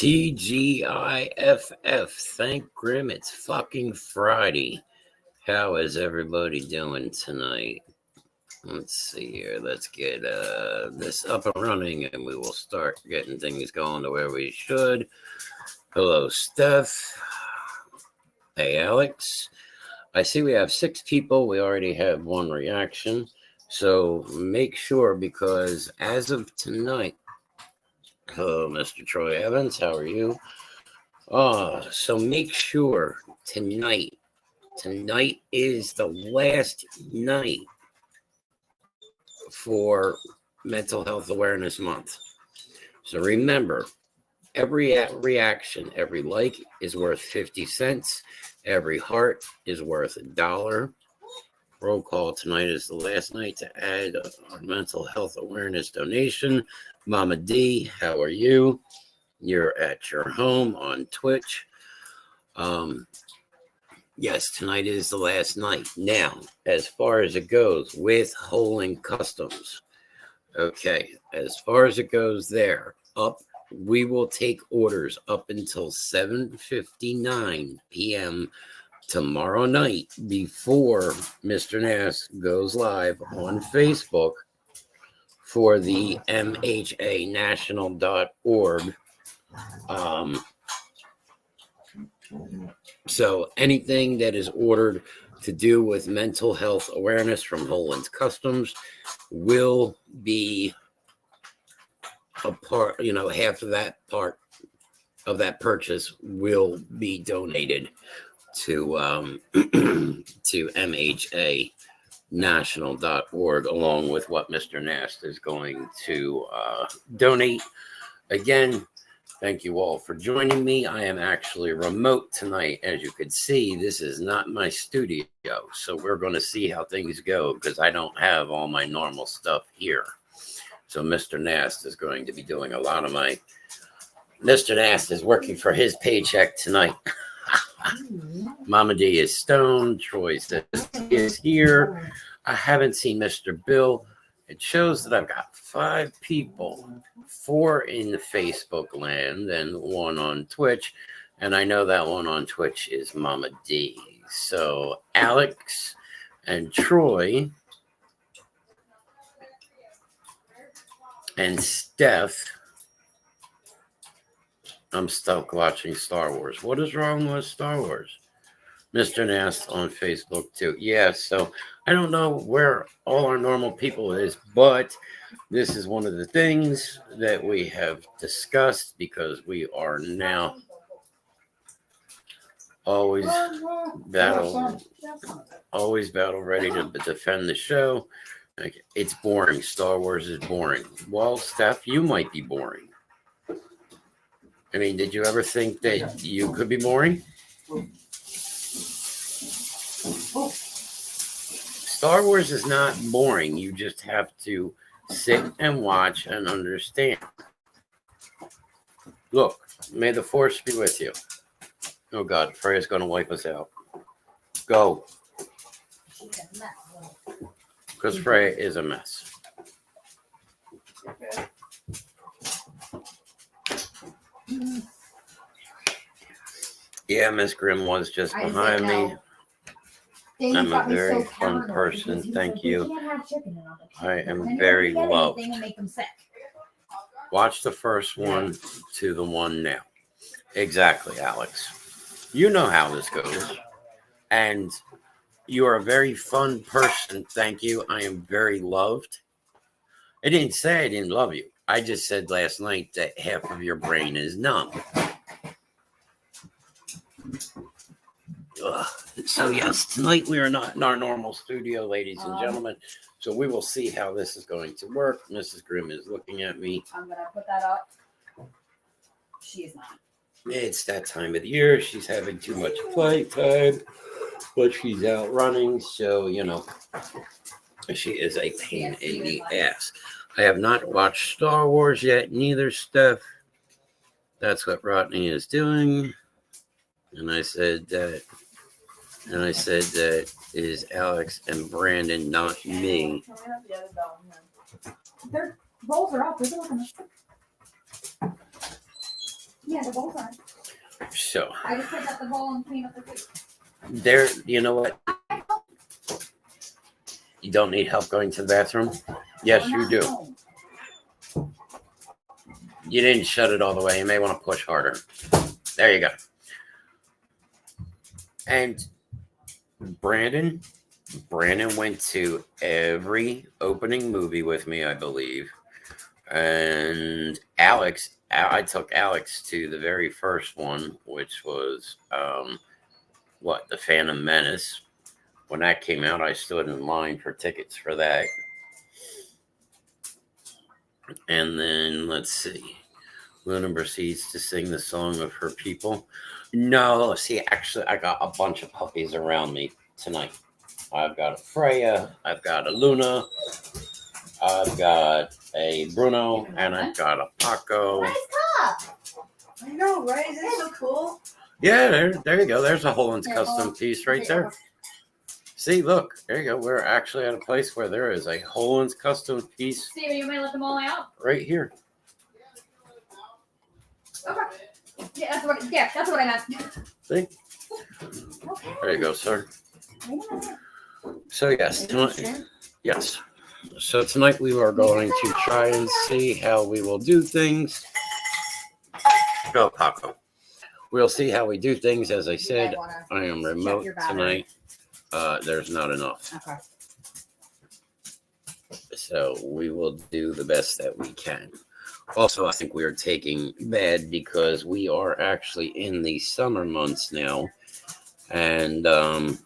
TGIFF. Thank Grimm, it's fucking Friday. How is everybody doing tonight? Let's see here. Let's get this up and running, and we will start getting things going to where we should. Hello, Steph. Hey, Alex. I see we have 6 people. We already have 1 reaction. So make sure, because as of tonight, hello, Mr. Troy Evans. How are you? So make sure tonight is the last night for Mental Health Awareness Month. So remember, every reaction, every like is worth 50 cents. Every heart is worth $1. Roll call tonight is the last night to add our mental health awareness donation. Mama D, how are you? You're at your home on Twitch. Yes, tonight is the last night. Now, as far as it goes with Holing Customs, okay, as far as it goes there, we will take orders up until 7:59 p.m. tomorrow night before Mr. Nass goes live on Facebook for the MHAnational.org. So anything that is ordered to do with mental health awareness from Holing Customs will be a part, half of that part of that purchase will be donated to to MHAnational.org, along with what Mr. Nast is going to donate. Again, thank you all for joining me. I am actually remote tonight. As you can see, this is not my studio. So we're going to see how things go, because I don't have all my normal stuff here. So Mr. Nast is going to be doing a lot of my... Mr. Nast is working for his paycheck tonight. Mama D is stoned. Troy says he is here. I haven't seen Mr. Bill. It shows that I've got 5 people, 4 in the Facebook land and 1 on Twitch. And I know that one on Twitch is Mama D. So Alex and Troy and Steph. I'm stuck watching Star Wars. What is wrong with Star Wars? Mr. Nast on Facebook too. Yeah, so I don't know where all our normal people is, but this is one of the things that we have discussed, because we are now always battle ready to defend the show. It's boring. Star Wars is boring. Well, Steph, you might be boring. I mean, did you ever think that you could be boring? Star Wars is not boring. You just have to sit and watch and understand. Look, may the Force be with you. Oh, God, Freya's going to wipe us out. Go. Because Freya is a mess. Yeah, Miss Grimm was just behind me. I'm a very fun person. Thank you. I am very loved. Watch the first one to the one now. Exactly, Alex. You know how this goes. And you are a very fun person. Thank you. I am very loved. I didn't say I didn't love you. I just said last night that half of your brain is numb. So yes, tonight we are not in our normal studio, ladies and gentlemen. So we will see how this is going to work. Mrs. Grimm is looking at me. I'm going to put that up. She is not. It's that time of the year. She's having too much playtime, but she's out running. So, she is a pain in the ass. I have not watched Star Wars yet, neither, Steph. That's what Rodney is doing. And I said that is Alex and Brandon, not me. Their rolls are up. Yeah, the bowl's on. So I just picked up the bowl and cleaned up the food. there, you know what? You don't need help going to the bathroom? Yes, you do. Home. You didn't shut it all the way. You may want to push harder. There you go. And Brandon went to every opening movie with me, I believe. And Alex, I took Alex to the very first one, which was The Phantom Menace. When that came out, I stood in line for tickets for that. And then let's see. Luna proceeds to sing the song of her people. No, see, actually, I got a bunch of puppies around me tonight. I've got a Freya, I've got a Luna, I've got a Bruno, and I've got a Paco. Nice cup. I know, right? Isn't it so cool? Yeah, there you go. There's a Holland's custom piece right there. See, look, there you go. We're actually at a place where there is a Holland's custom piece. Steven, you may let them all out. Right here. Okay. Yeah, that's what I meant. See? Okay. There you go, sir. So yes, yes. So tonight we are going to try and see how we will do things. Go, Paco. We'll see how we do things. As I said, I am remote tonight. There's not enough. Okay. So we will do the best that we can. Also, I think we are taking bad because we are actually in the summer months now. And, well,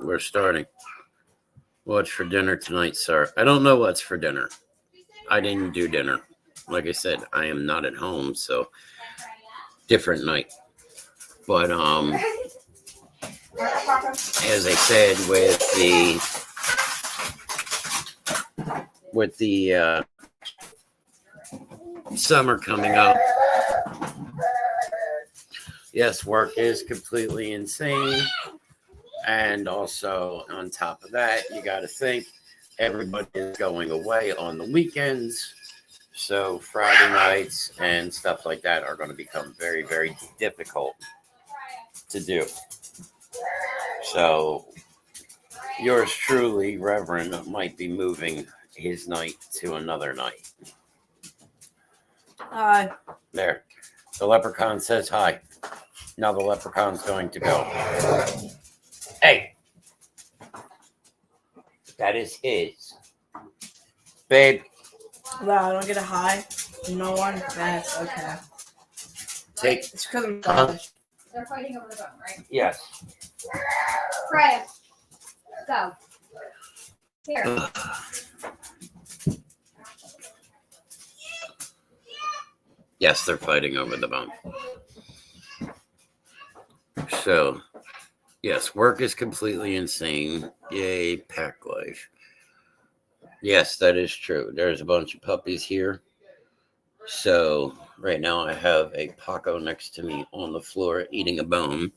we're starting. What's for dinner tonight, sir? I don't know what's for dinner. I didn't do dinner. Like I said, I am not at home, so different night. But, as I said, with the summer coming up, yes, work is completely insane. And also on top of that, you got to think everybody is going away on the weekends. So Friday nights and stuff like that are going to become very, very difficult to do. So yours truly, Reverend, might be moving his night to another night. Hi. There. The leprechaun says hi. Now the leprechaun's going to go. Hey. That is his. Babe. Wow, I don't get a hi. No one? That's okay. Take. It's because I'm selfish. They're fighting over the bone, right? Yes. Freya, go. Here. Yes, they're fighting over the bone. So, yes, work is completely insane. Yay, pack life. Yes, that is true. There's a bunch of puppies here. So, right now I have a Paco next to me on the floor eating a bone.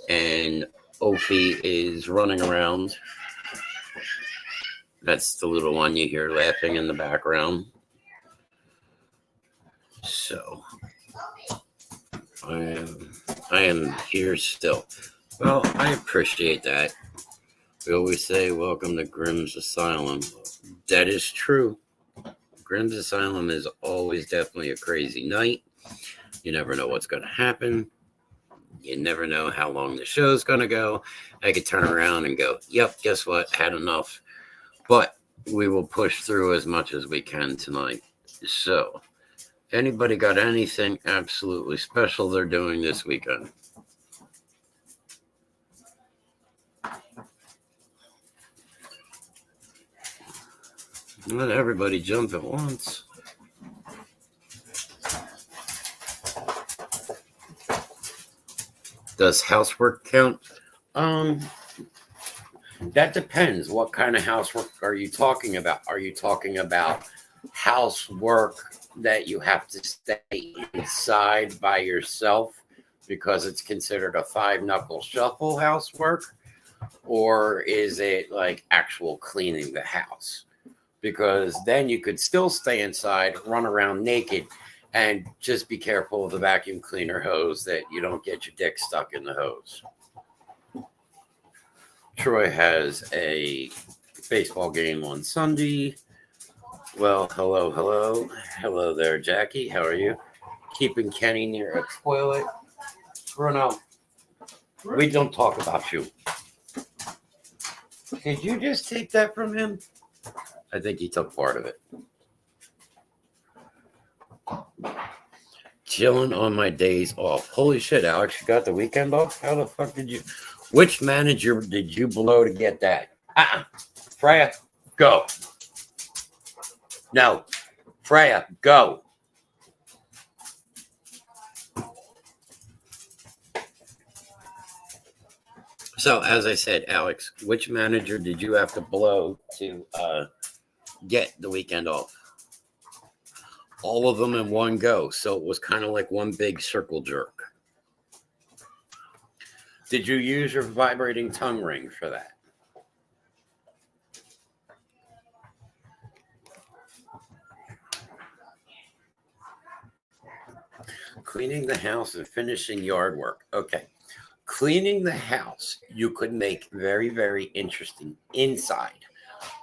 And Ophi is running around. That's the little one you hear laughing in the background. So, I am here still. Well, I appreciate that. We always say, welcome to Grimm's Asylum. That is true. Grimm's Asylum is always definitely a crazy night. You never know what's going to happen. You never know how long the show's going to go. I could turn around and go, yep, guess what? Had enough. But we will push through as much as we can tonight. So, anybody got anything absolutely special they're doing this weekend? Not everybody jump at once. Does housework count? That depends. What kind of housework are you talking about? Are you talking about housework that you have to stay inside by yourself because it's considered a 5-knuckle shuffle housework? Or is it like actual cleaning the house? because then you could still stay inside, run around naked, and just be careful of the vacuum cleaner hose that you don't get your dick stuck in the hose. Troy has a baseball game on Sunday. Well, hello there, Jackie. How are you? Keeping Kenny near a toilet. Bruno, we don't talk about you. Did you just take that from him? I think he took part of it. Chilling on my days off. Holy shit, Alex, you got the weekend off? How the fuck did you? Which manager did you blow to get that? Freya, go. No. Freya, go. So, as I said, Alex, which manager did you have to blow to get the weekend off? All of them in one go. So it was kind of like one big circle jerk. Did you use your vibrating tongue ring for that? Cleaning the house and finishing yard work. Okay. Cleaning the house, you could make very, very interesting inside.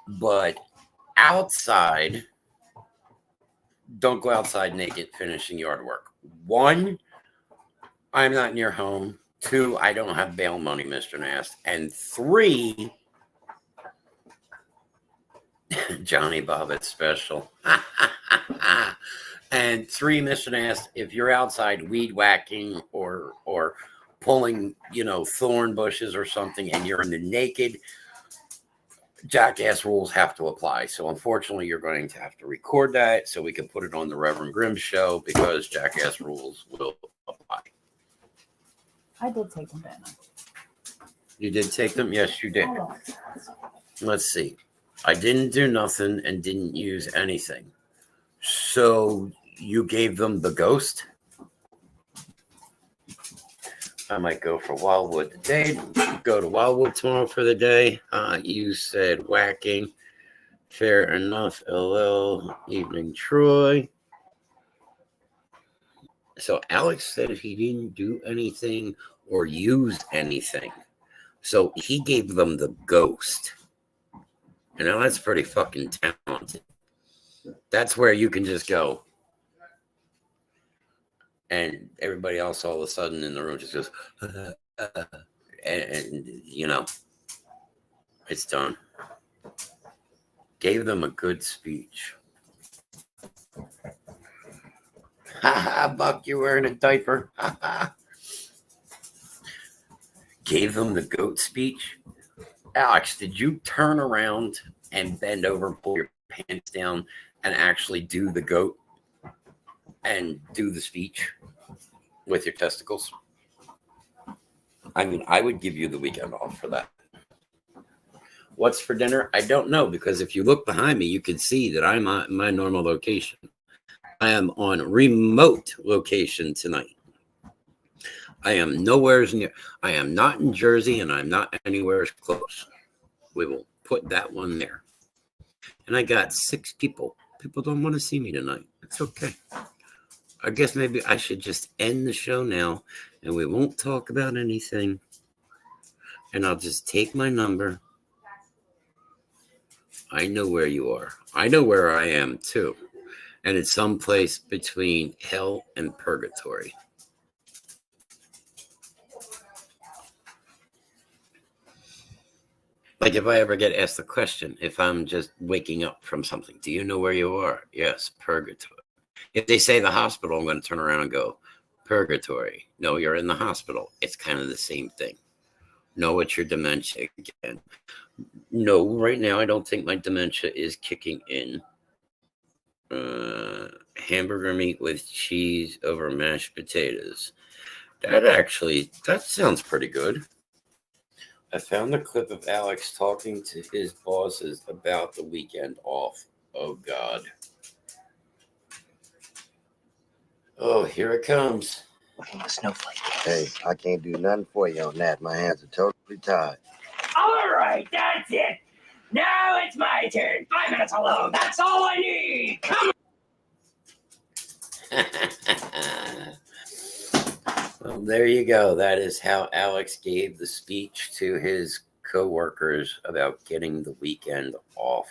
But outside, don't go outside naked finishing yard work. 1, I'm not near home. 2, I don't have bail money, Mr. Nast. And 3, Johnny Bobbitt special. And 3, Mr. Nast, if you're outside weed whacking or pulling, thorn bushes or something, and you're in the naked, jackass rules have to apply. So unfortunately, you're going to have to record that so we can put it on the Rev Grimm show because jackass rules will apply. I did take them, didn't I? You did take them? Yes, you did. Let's see. I didn't do nothing and didn't use anything. So you gave them the ghost? I might go for Wildwood today. Go to Wildwood tomorrow for the day. You said whacking. Fair enough. Hello. Evening, Troy. So Alex said he didn't do anything or use anything. So he gave them the ghost. That's pretty fucking talented. That's where you can just go. And everybody else all of a sudden in the room just goes, and it's done. Gave them a good speech. Buck, you're wearing a diaper. Gave them the goat speech. Alex, did you turn around and bend over, pull your pants down, and actually do the goat and do the speech with your testicles? I mean, I would give you the weekend off for that. What's for dinner? I don't know, because if you look behind me, you can see that I'm at my normal location. I am on remote location tonight. I am nowhere near. I am not in Jersey, and I'm not anywhere close. We will put that one there. And I got 6 people. People don't want to see me tonight. It's okay. I guess maybe I should just end the show now, and we won't talk about anything. And I'll just take my number. I know where you are. I know where I am, too. And it's someplace between hell and purgatory. Like if I ever get asked the question, if I'm just waking up from something, do you know where you are? Yes, purgatory. If they say the hospital, I'm going to turn around and go, purgatory. No, you're in the hospital. It's kind of the same thing. No, it's your dementia again. No, right now I don't think my dementia is kicking in. Hamburger meat with cheese over mashed potatoes. That sounds pretty good. I found a clip of Alex talking to his bosses about the weekend off. Oh, God. Oh, here it comes. Looking a snowflake. Hey, I can't do nothing for you on that. My hands are totally tied. All right, that's it. Now it's my turn. 5 minutes alone. That's all I need. Come Well, there you go. That is how Alex gave the speech to his co-workers about getting the weekend off.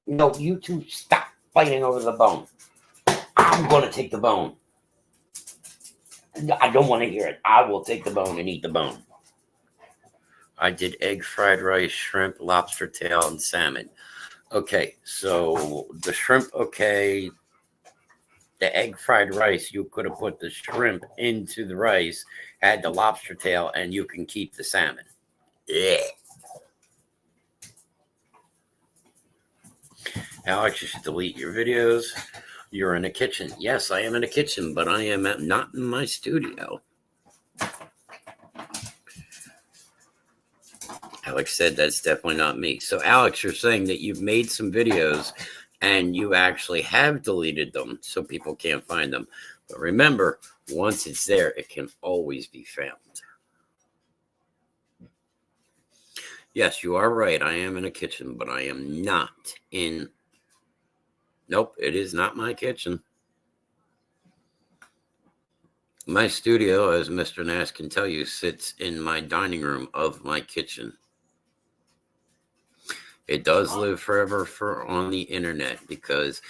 No, you two stop fighting over the bone. I'm going to take the bone. I don't want to hear it. I will take the bone and eat the bone. I did egg fried rice, shrimp, lobster tail, and salmon. Okay, so the shrimp, okay. The egg fried rice, you could have put the shrimp into the rice, had the lobster tail, and you can keep the salmon. Yeah. Alex, you should delete your videos. You're in a kitchen. Yes, I am in a kitchen, but I am not in my studio. Alex said that's definitely not me. So, Alex, you're saying that you've made some videos and you actually have deleted them so people can't find them. But remember, once it's there, it can always be found. Yes, you are right. I am in a kitchen, but I am not in... Nope, it is not my kitchen. My studio, as Mr. Nass can tell you, sits in my dining room of my kitchen. It does live forever on the internet, because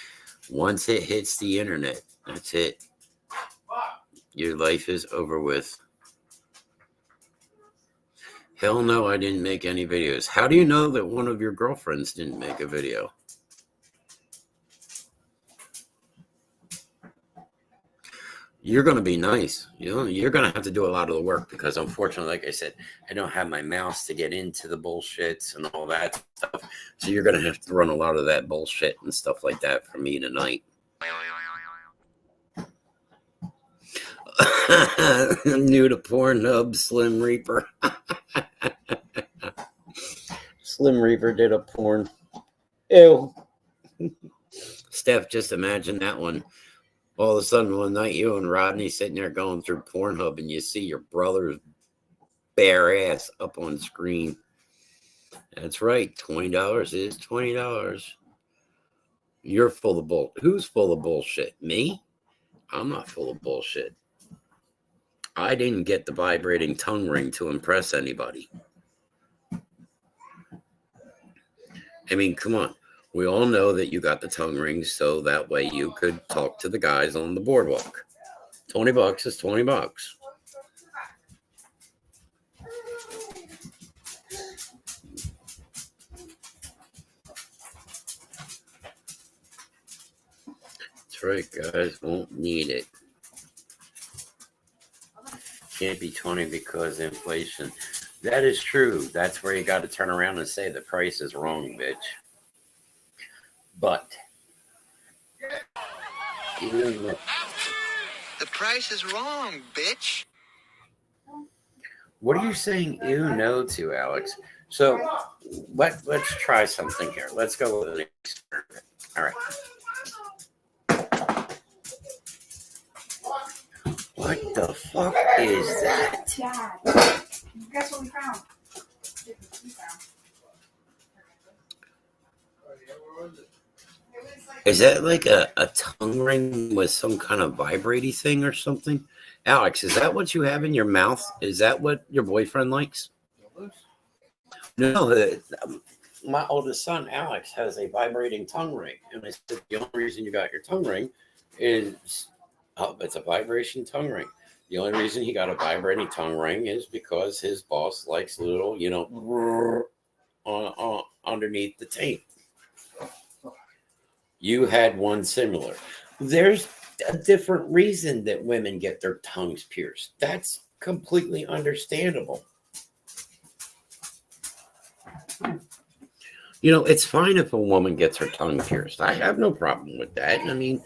once it hits the internet, that's it. Your life is over with. Hell no, I didn't make any videos. How do you know that one of your girlfriends didn't make a video? You're going to be nice. You're going to have to do a lot of the work, because unfortunately, like I said, I don't have my mouse to get into the bullshits and all that stuff. So you're going to have to run a lot of that bullshit and stuff like that for me tonight. New to Pornhub, Slim Reaper. Slim Reaper did a porn. Ew. Steph, just imagine that one. All of a sudden, one night, you and Rodney sitting there going through Pornhub, and you see your brother's bare ass up on screen. That's right. $20 is $20. You're full of bull. Who's full of bullshit? Me? I'm not full of bullshit. I didn't get the vibrating tongue ring to impress anybody. I mean, come on. We all know that you got the tongue ring so that way you could talk to the guys on the boardwalk. $20 is $20. That's right, guys. Won't need it. Can't be 20 because inflation. That is true. That's where you got to turn around and say the price is wrong, bitch. But The price is wrong, bitch. what are you saying ew no to, Alex? So let's try something here. Let's go with an experiment. All right. What the fuck is that? Dad, guess what we found? Is that like a tongue ring with some kind of vibraty thing or something? Alex, is that what you have in your mouth? Is that what your boyfriend likes? No, my oldest son, Alex, has a vibrating tongue ring. And I said, the only reason you got your tongue ring is, it's a vibration tongue ring. The only reason he got a vibrating tongue ring is because his boss likes little, underneath the tape. You had one similar. There's a different reason that women get their tongues pierced. That's completely understandable. It's fine if a woman gets her tongue pierced. I have no problem with that. I mean,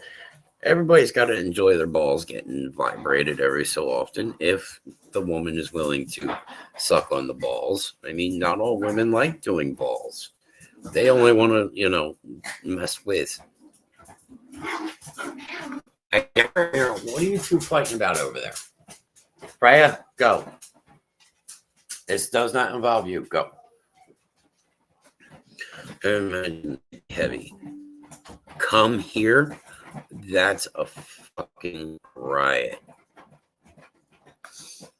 everybody's got to enjoy their balls getting vibrated every so often if the woman is willing to suck on the balls. I mean, not all women like doing balls. They only want to, mess with. Hey, what are you two fighting about over there? Freya, go. This does not involve you. Go. Imagine heavy. Come here. That's a fucking riot.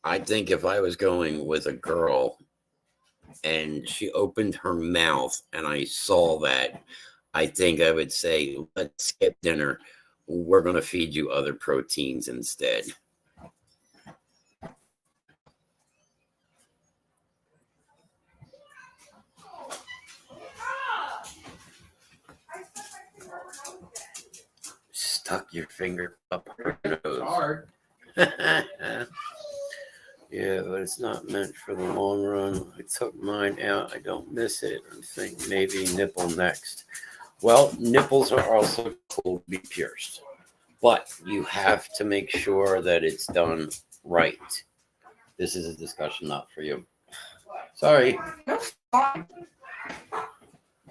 I think if I was going with a girl and she opened her mouth and I saw that, I think I would say, let's skip dinner. We're going to feed you other proteins instead. Stuck your finger up her nose. Yeah, but it's not meant for the long run. I took mine out. I don't miss it. I think maybe nipple next. Well, nipples are also cool to be pierced, but you have to make sure that it's done right. This is a discussion not for you. Sorry.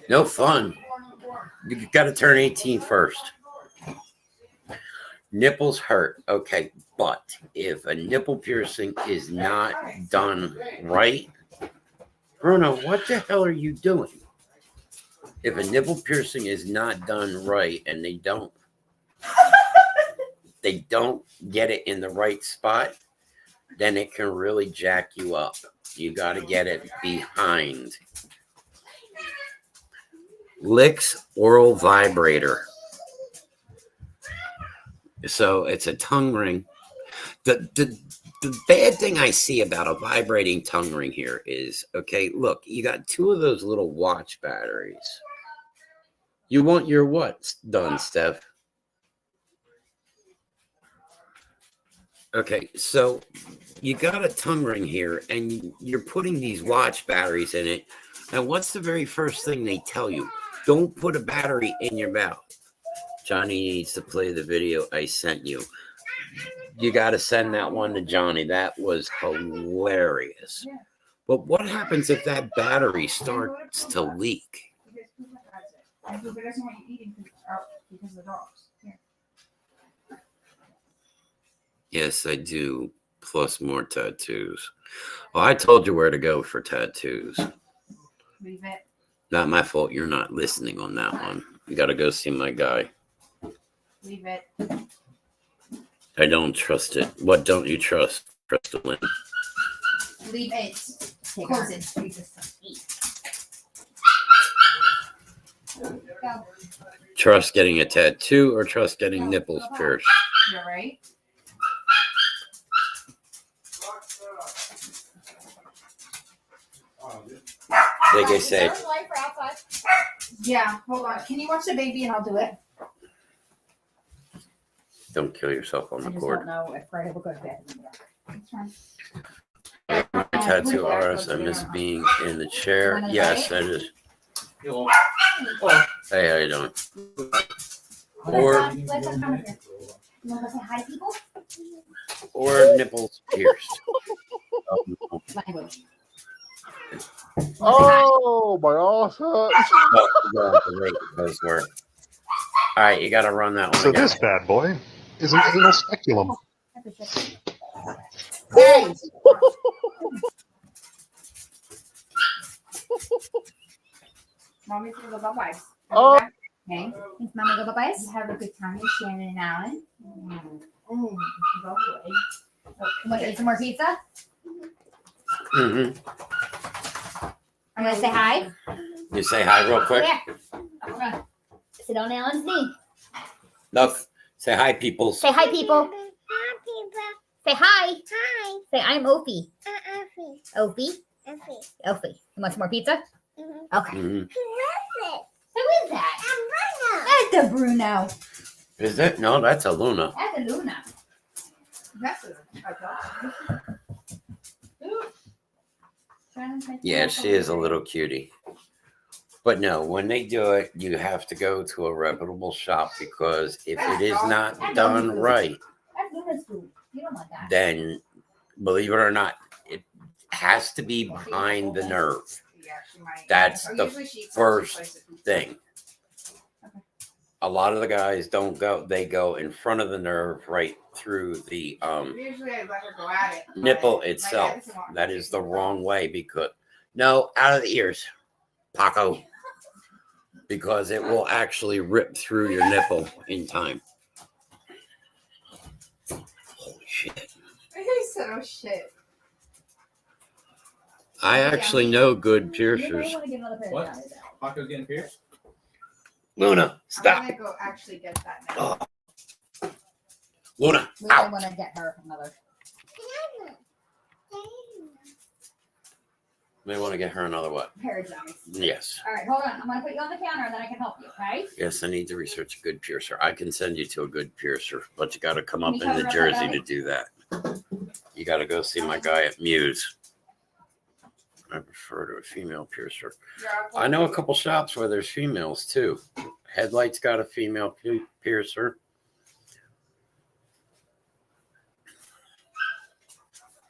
No fun. You got to turn 18 first. Nipples hurt. Okay, but if a nipple piercing is not done right, Bruno, what the hell are you doing? If a nipple piercing is not done right and they don't get it in the right spot, then it can really jack you up. You got to get it behind. Licks oral vibrator. So it's a tongue ring. The bad thing I see about a vibrating tongue ring here is, okay, look, you got two of those little watch batteries. You want your what done, Steph? Okay, so you got a tongue ring here and you're putting these watch batteries in it. Now, what's the very first thing they tell you? Don't put a battery in your mouth. Johnny needs to play the video I sent you. You got to send that one to Johnny. That was hilarious. But what happens if that battery starts to leak? Yes, I do. Plus more tattoos. Well, I told you where to go for tattoos. Leave it. Not my fault. You're not listening on that one. You got to go see my guy. Leave it. I don't trust it. What don't you trust, Crystal? Leave it. Close it. Go. Trust getting a tattoo or trust getting nipples pierced? You're right. Like I said, Yeah, hold on. Can you watch the baby and I'll do it? don't kill yourself on the cord. know if Friday will go to bed. My tattoo artist, I miss being in the chair. Yes, that is. Hey, how you doing? Or You want to say hi, people? or nipples pierced. Language. Oh, my ass hurts. All right, you got to run that one So again. this bad boy is an anal speculum. Hey! Mommy's gonna go bye-bye. Oh. Okay? Thanks, Mommy. Go bye-bye. You have a good time with Shannon and Alan. Lovely. Want to eat some more pizza? Mm-hmm. I'm gonna say hi. You say hi real quick. Yeah. I'm gonna sit on Alan's knee. Look, say hi, people. Say hi, people. Hi, people. Say hi. Hi. Say I'm Opie. Opie. Opie. You want some more pizza? Okay. Mm-hmm. Who is that? That's a Bruno. Is it? No, that's a Luna. That's a Luna. That's a Yeah, she is a little cutie. But no, when they do it, you have to go to a reputable shop because if it is not done right, That's Luna's food. You don't want that. then believe it or not, it has to be behind the nerve. That's the first thing. A lot of the guys don't go. They go in front of the nerve, right through the Usually I let her go at it. but nipple my dad itself. doesn't want That her is to the go. wrong way because no, out of the ears, Paco, because it will actually rip through your nipple in time. Holy shit! He said, "Oh shit." I actually know good You may piercers. want to get another pair What? of ties out. Paco's getting pierced? Luna, stop! I'm gonna go actually get that now. Oh. Luna, We may out! want to get her another. May want to get her another what? Pair of dummies. Yes. All right, hold on. I'm going to put you on the counter and then I can help you, okay? Yes, I need to research a good piercer. I can send you to a good piercer, but you got to come up Can you cover into up Jersey my to do that. You got to go see my guy at Muse. I prefer to a female piercer. I know a couple shops where there's females too. Headlights got a female piercer.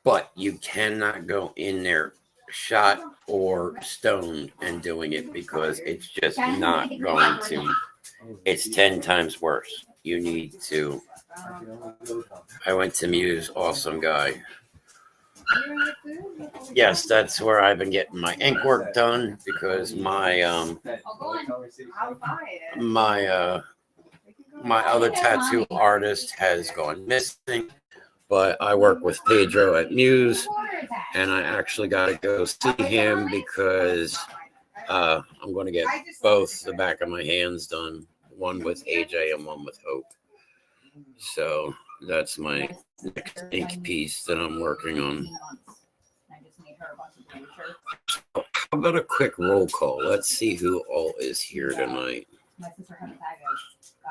But you cannot go in there shot or stoned and doing it because it's just not going to. It's 10 times worse. You need to. I went to Muse, awesome guy. Yes, that's where I've been getting my ink work done because my I'll buy it. my other tattoo artist has gone missing, but I work with Pedro at Muse, and I actually got to go see him because I'm going to get both the back of my hands done, one with AJ and one with Hope. So that's my next ink piece that I'm working on. I just made her a bunch of blue shirts. How about a quick roll call? Let's see who all is here tonight. My sister had a bag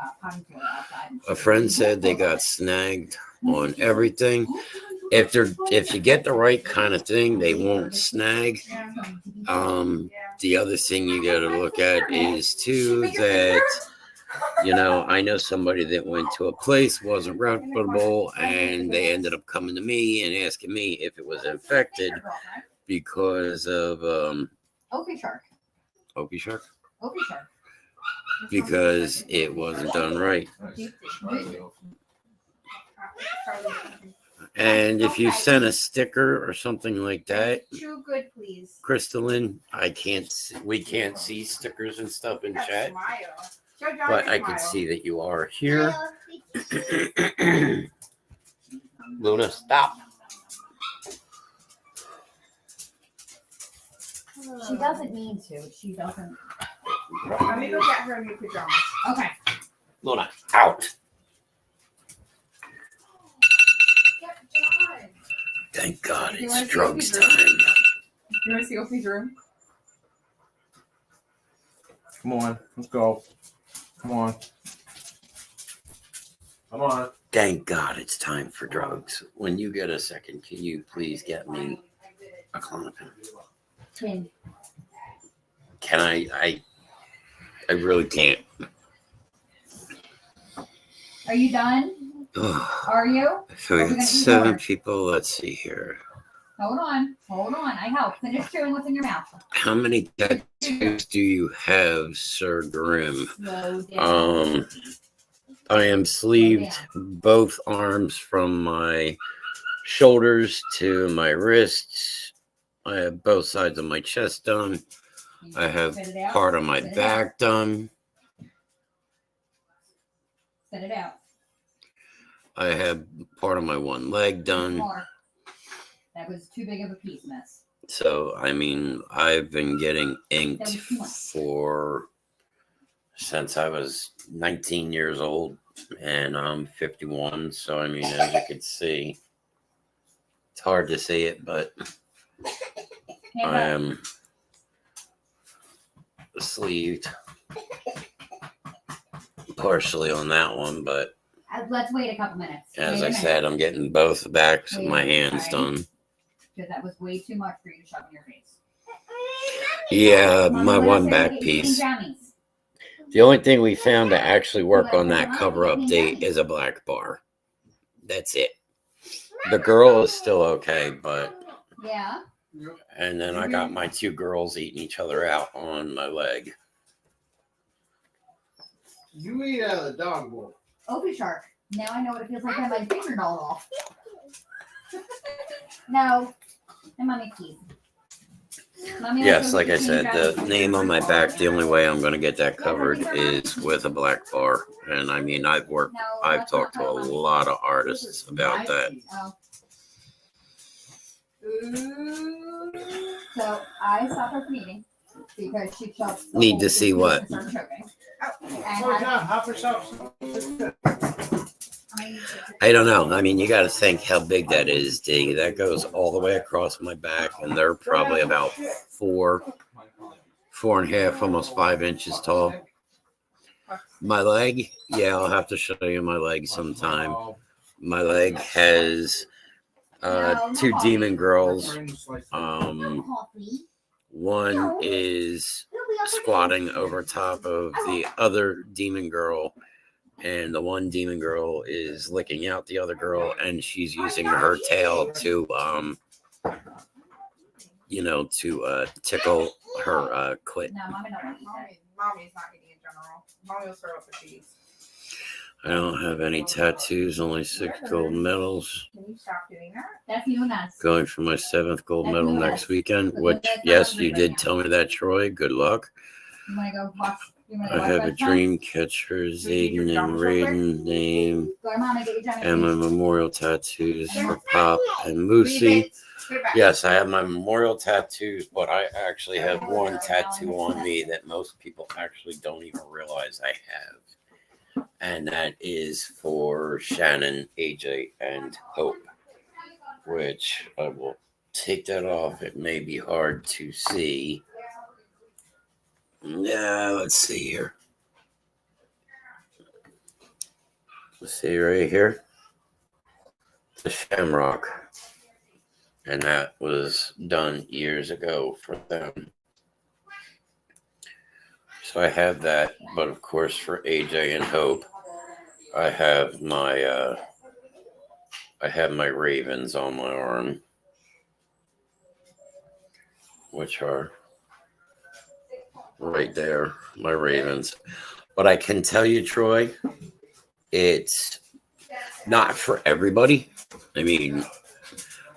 of potting soil outside. A friend said they got snagged on everything. If you get the right kind of thing, they won't snag. The other thing you got to look at is too that, you know, I know somebody that went to a place, wasn't reputable, and they ended up coming to me and asking me if it was infected because of Opie shark. Opie shark, Opie shark. because it wasn't done right. And if you send a sticker or something like that, Too good, please. Crystalline, we can't see stickers and stuff in chat, Show Johnny but a I can smile. see that you are here. Luna, stop. She doesn't mean to. She doesn't. Let me go get her a new pajamas. Okay. Luna, out. Get John. Thank God You wanna it's see drugs Opie's room? time. You want to see Opie's room? Come on, let's go. Come on. Come on. Thank God it's time for drugs. When you get a second, can you please get me a Klonopin? Twin. Can I really can't. Are you done? Are you? So we Are we got gonna eat 7 more? people. Let's see here. Hold on. Hold on. I help. Finish chewing what's in your mouth. How many tattoos do you have, Sir Grimm? Slow down. I am sleeved both arms from my shoulders to my wrists. I have both sides of my chest done. I have Spit it out. part of my Spit it back done. Spit it out. I have part of my one leg done. More. That was too big of a piece, miss. So, I mean, I've been getting inked That was too much. since I was 19 years old, and I'm 51. So, I mean, as you can see, it's hard to see it, but Hand I up. am sleeved partially on that one, but Let's wait a couple minutes. as Wait a I minute, said, I'm getting both backs of Wait a my minute, hands right? done. Because that was way too much for you to shove in your face. Yeah, Mommy, my what one else back are you eating? piece. Brownies. The only thing we found to actually work on that cover update is a black bar. That's it. The girl is still okay, but Yeah. and then I got my 2 girls eating each other out on my leg. You eat out of the dog bowl. Opie shark. Now I know what it feels like to have my finger gnawed off. No. And mommy keys. Mommy Yes, also like I makes me said, travel the to name on my different back, the only way I'm going to get that covered is with a black bar. And I mean, I've talked to a lot of artists about that. Oh. So I stopped her from eating because she choked. Need to see what? Started choking. Slow down. Help yourself. I don't know. I mean, you got to think how big that is, D. That goes all the way across my back, and they're probably about 4.5, almost 5 inches tall. My leg, yeah, I'll have to show you my leg sometime. My leg has two demon girls. One is squatting over top of the other demon girl, and the one demon girl is licking out the other girl, and she's using her tail to tickle her clit. No, mommy don't want Mommy's not eating in general. Mommy will throw up the cheese. I don't have any tattoos, only 6 gold medals. Can you stop doing that? That's you and us. Going for my 7th gold medal next weekend, which, yes, you did tell me that, Troy. Good luck. You want to go watch? I have a dream catcher, Zayden and Raiden name, Go, Mama, get your Johnny and my Depp. memorial tattoos for Pop and Moosey. Yes, I have my memorial tattoos, but I actually have one tattoo on me that most people actually don't even realize I have. And that is for Shannon, AJ, and Hope, which I will take that off. It may be hard to see. Yeah, let's see here. Let's see right here. The Shamrock. And that was done years ago for them. So I have that, but of course for AJ and Hope, I have my ravens on my arm, which are right there, my ravens. But I can tell you, Troy, it's not for everybody. I mean,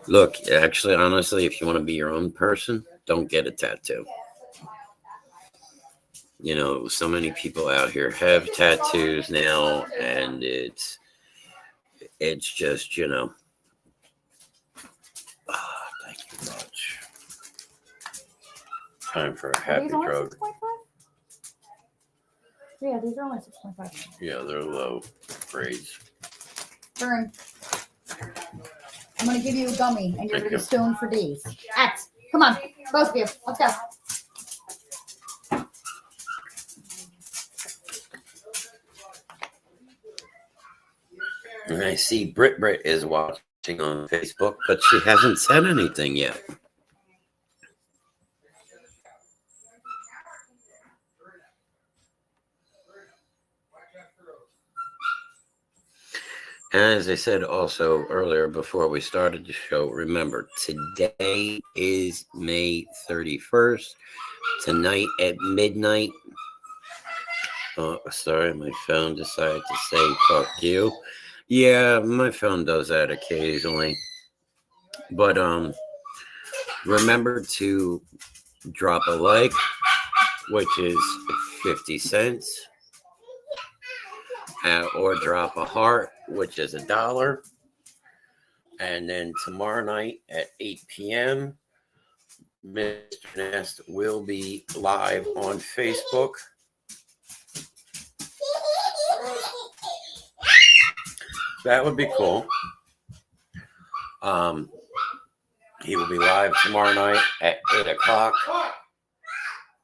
look, actually, honestly, if you want to be your own person, don't get a tattoo. You know, so many people out here have tattoos now, and it's just, you know. Thank you much. Time for a happy drug. Yeah, these are only 6.5. Yeah, they're low grades. Burn. I'm going to give you a gummy, and you're Thank going to be you. stoned for days. X, come on, both of you. Let's go. And I see Brit is watching on Facebook, but she hasn't said anything yet. And as I said also earlier before we started the show, remember, today is May 31st. Tonight at midnight. Oh, sorry, my phone decided to say fuck you. Yeah, my phone does that occasionally. But remember to drop a like, which is 50 cents. Or drop a heart, which is $1. And then tomorrow night at 8 p.m., Mr. Nest will be live on Facebook. That would be cool. He will be live tomorrow night at 8 o'clock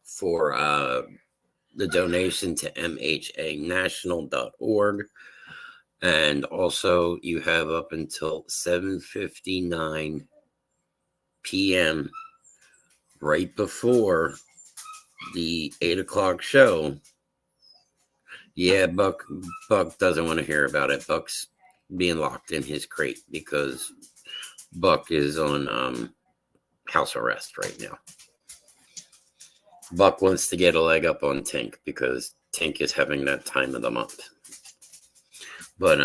for the donation to mhanational.org. And also you have up until 7:59 p.m. right before the 8 o'clock show. Yeah, Buck doesn't want to hear about it. Buck's being locked in his crate because Buck is on house arrest right now. Buck wants to get a leg up on Tink because Tink is having that time of the month. But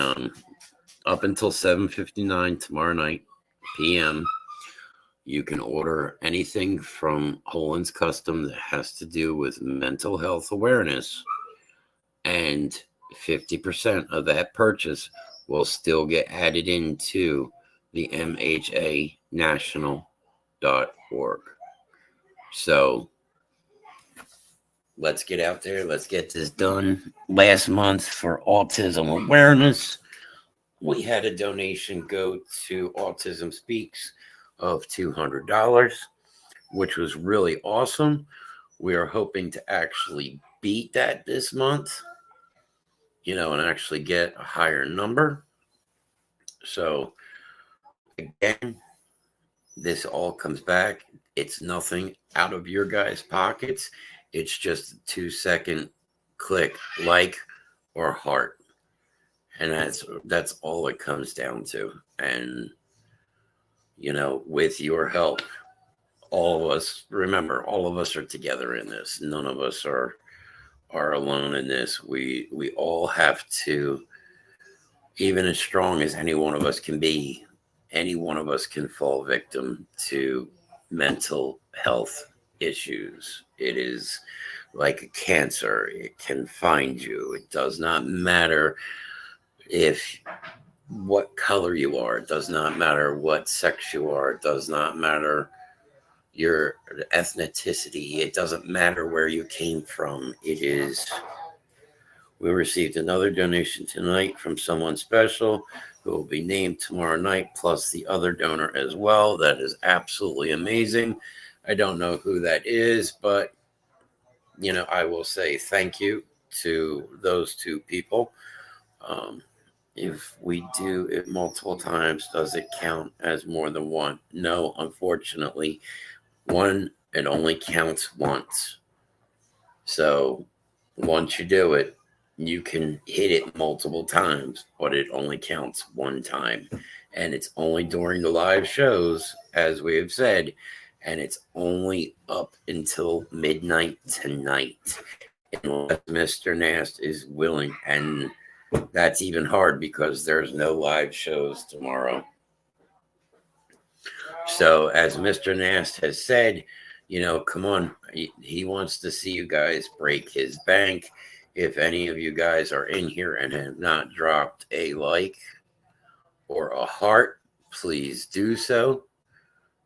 up until 7:59 tomorrow night, p.m., you can order anything from Holland's Custom that has to do with mental health awareness, and 50% of that purchase will still get added into the MHAnational.org. So let's get out there. Let's get this done. Last month for autism awareness, we had a donation go to Autism Speaks of $200, which was really awesome. We are hoping to actually beat that this month, and actually get a higher number. So again, this all comes back. It's nothing out of your guys' pockets. It's just a 2-second click, like or heart. And that's all it comes down to. And, with your help, all of us, remember, all of us are together in this. None of us are alone in this. We all have to, even as strong as any one of us can be, any one of us can fall victim to mental health issues. It is like a cancer. It can find you. It does not matter what color you are. It does not matter what sex you are. It does not matter your ethnicity. It doesn't matter where you came from. We received another donation tonight from someone special who will be named tomorrow night, plus the other donor as well. That is absolutely amazing. I don't know who that is, but I will say thank you to those two people. If we do it multiple times, does it count as more than one? No, unfortunately. It only counts once. So once you do it, you can hit it multiple times, but it only counts one time. And it's only during the live shows, as we have said, and it's only up until midnight tonight, unless Mr. Nast is willing. And that's even hard because there's no live shows tomorrow. So as Mr. Nast has said, come on, he wants to see you guys break his bank. If any of you guys are in here and have not dropped a like or a heart, please do so.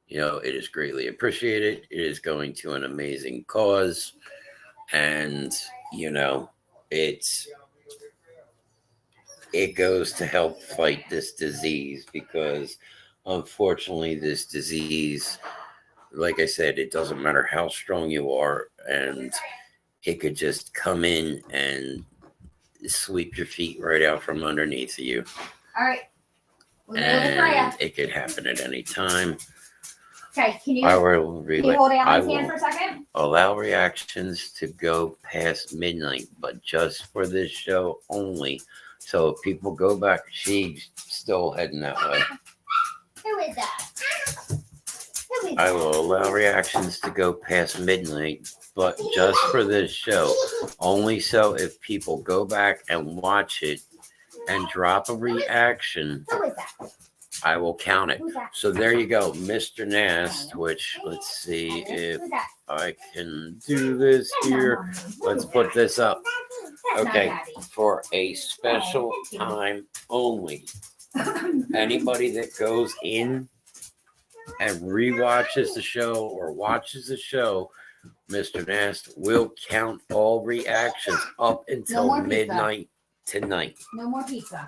It is greatly appreciated. It is going to an amazing cause. And, it goes to help fight this disease, because unfortunately this disease, like I said, it doesn't matter how strong you are, and it could just come in and sweep your feet right out from underneath you. All right. And it could happen at any time. Okay, can you hold Alan's hand for a second? Allow reactions to go past midnight, but just for this show only. So if people go back, she's still heading that way. Who is that? I will allow reactions to go past midnight, but just for this show only. So if people go back and watch it and drop a reaction, Who is that? I will count it. Who's that? So there you go, Mr. Nast, which let's see if Who's that? I can do this here. Let's put this up. Okay, for a special time only. Anybody that goes in and rewatches the show or watches the show, Mr. Nast will count all reactions up until midnight tonight. No more pizza.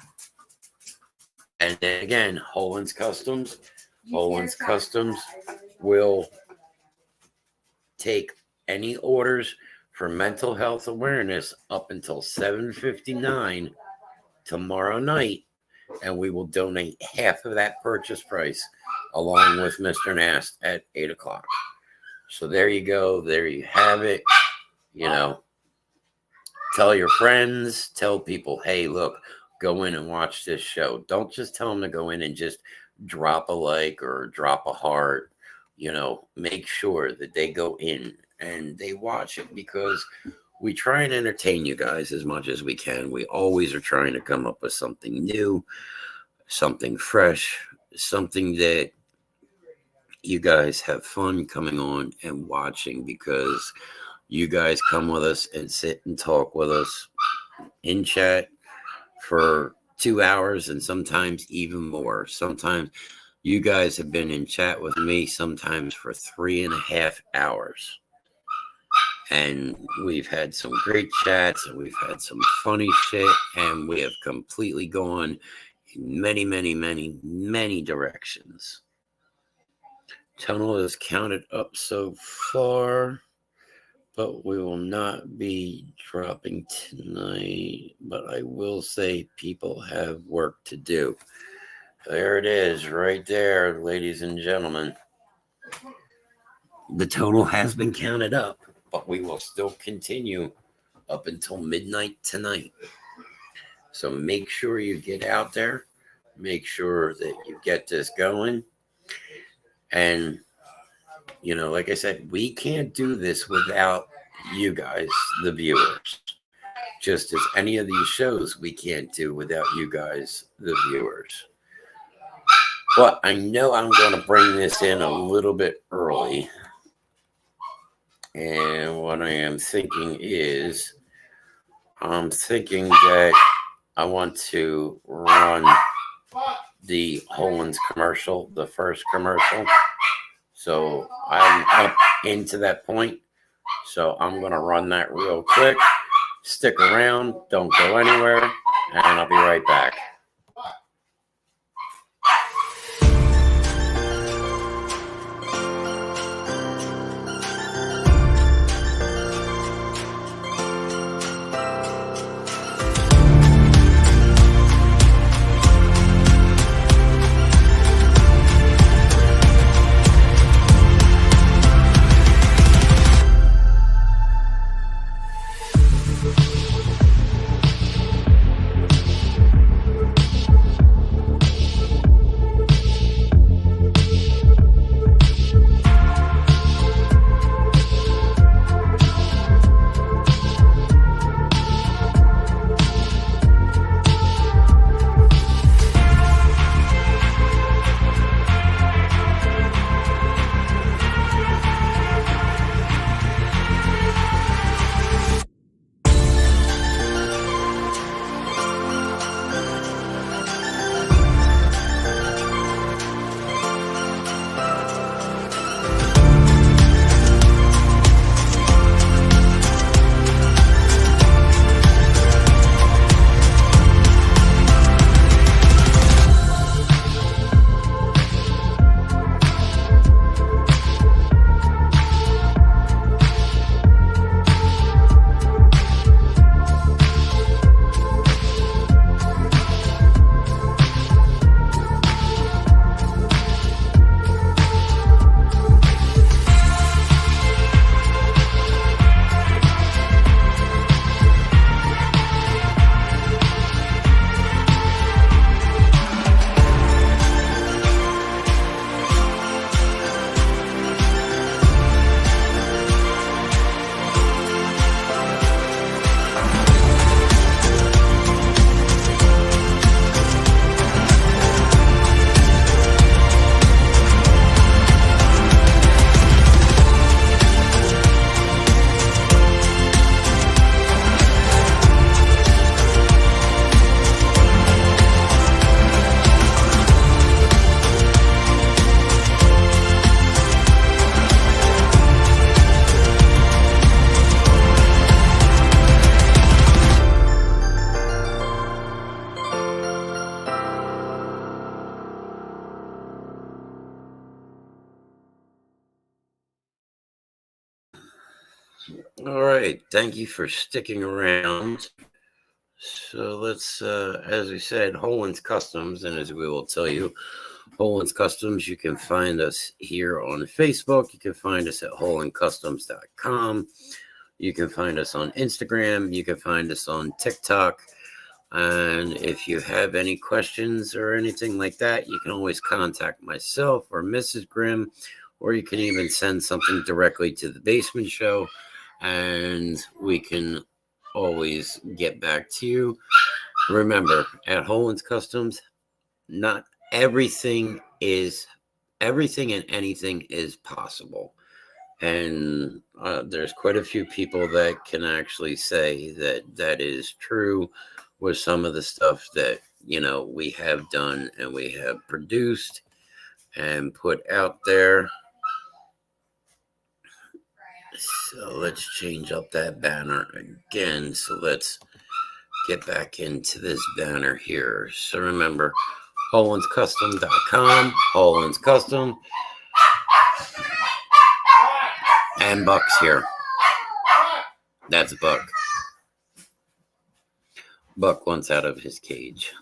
And then again, Holland's Customs will take any orders for mental health awareness up until 7:59 tomorrow night, and we will donate half of that purchase price along with Mr. Nast at 8 o'clock. So there you go. There you have it. Tell your friends, tell people, hey, look, go in and watch this show. Don't just tell them to go in and just drop a like or drop a heart. Make sure that they go in and they watch it, because we try and entertain you guys as much as we can. We always are trying to come up with something new, something fresh, something that you guys have fun coming on and watching, because you guys come with us and sit and talk with us in chat for 2 hours and sometimes even more. Sometimes you guys have been in chat with me sometimes for 3.5 hours. And we've had some great chats and we've had some funny shit, and we have completely gone in many, many, many, many directions. Tunnel is counted up so far, but we will not be dropping tonight. But I will say people have work to do. There it is, right there, ladies and gentlemen. The total has been counted up, but we will still continue up until midnight tonight. So make sure you get out there. Make sure that you get this going. And, you know, like I said, we can't do this without you guys, the viewers. Just as any of these shows we can't do without you guys, the viewers. But I know I'm going to bring this in a little bit early. And what I am thinking is, I'm thinking that I want to run the Holland's commercial, the first commercial. So I'm up into that point. So I'm going to run that real quick. Stick around. Don't go anywhere. And I'll be right back. All right. Thank you for sticking around. So let's, as we said, Holland's Customs. And as we will tell you, Holland's Customs, you can find us here on Facebook. You can find us at hollandcustoms.com. You can find us on Instagram. You can find us on TikTok. And if you have any questions or anything like that, you can always contact myself or Mrs. Grimm, or you can even send something directly to the Basement Show. and we can always get back to you. Remember, at Holland's Customs, not everything and anything is possible. And there's quite a few people that can actually say that that is true with some of the stuff that, we have done and we have produced and put out there. So let's change up that banner again. So let's get back into this banner here. So remember, HollandsCustom.com, Holland's Custom, and Buck's here. That's Buck. Buck wants out of his cage.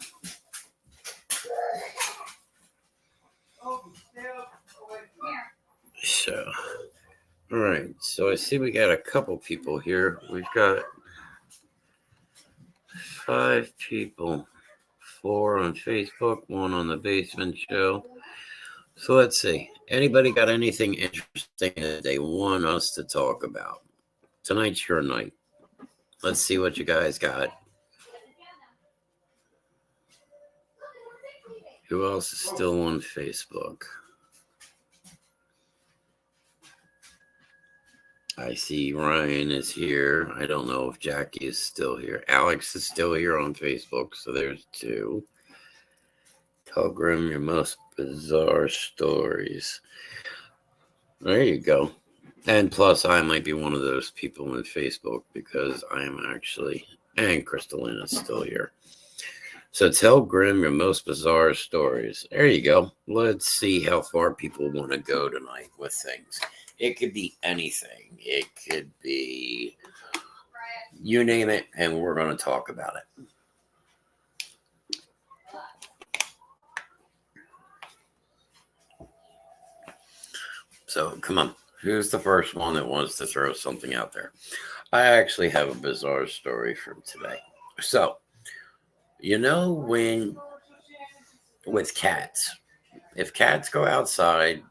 So, all right. So I see we got a couple people here. We've got 5 people, 4 on Facebook, 1 on the Basement Show. So let's see. Anybody got anything interesting that they want us to talk about? Tonight's your night. Let's see what you guys got. Who else is still on Facebook? I see Ryan is here. I don't know if Jackie is still here. Alex is still here on Facebook, so there's 2. Tell Grimm your most bizarre stories. There you go. And plus, I might be one of those people on Facebook because I am actually, and Crystalina's still here. So tell Grimm your most bizarre stories. There you go. Let's see how far people want to go tonight with things. It could be anything. It could be, you name it, and we're going to talk about it. So come on. Who's the first one that wants to throw something out there? I actually have a bizarre story from today. So, when with cats, if cats go outside,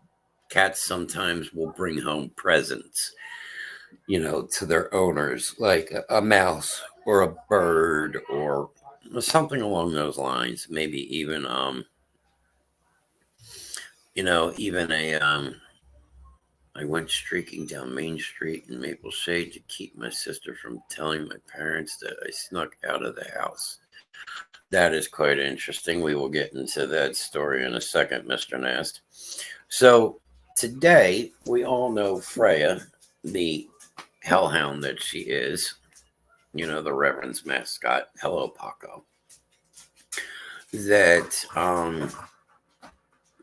cats sometimes will bring home presents, to their owners, like a mouse or a bird or something along those lines. Maybe even, I went streaking down Main Street in Maple Shade to keep my sister from telling my parents that I snuck out of the house. That is quite interesting. We will get into that story in a second, Mr. Nast. So today, we all know Freya, the hellhound that she is, the Reverend's mascot. Hello, Paco. That,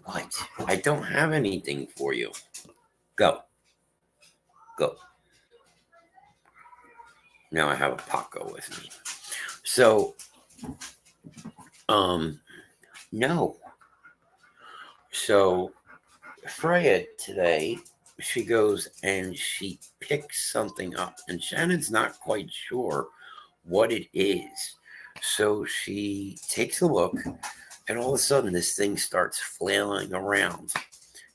what? I don't have anything for you. Go. Now I have a Paco with me. So, no. So, Freya today, she goes and she picks something up, and Shannon's not quite sure what it is. So she takes a look, and all of a sudden, this thing starts flailing around.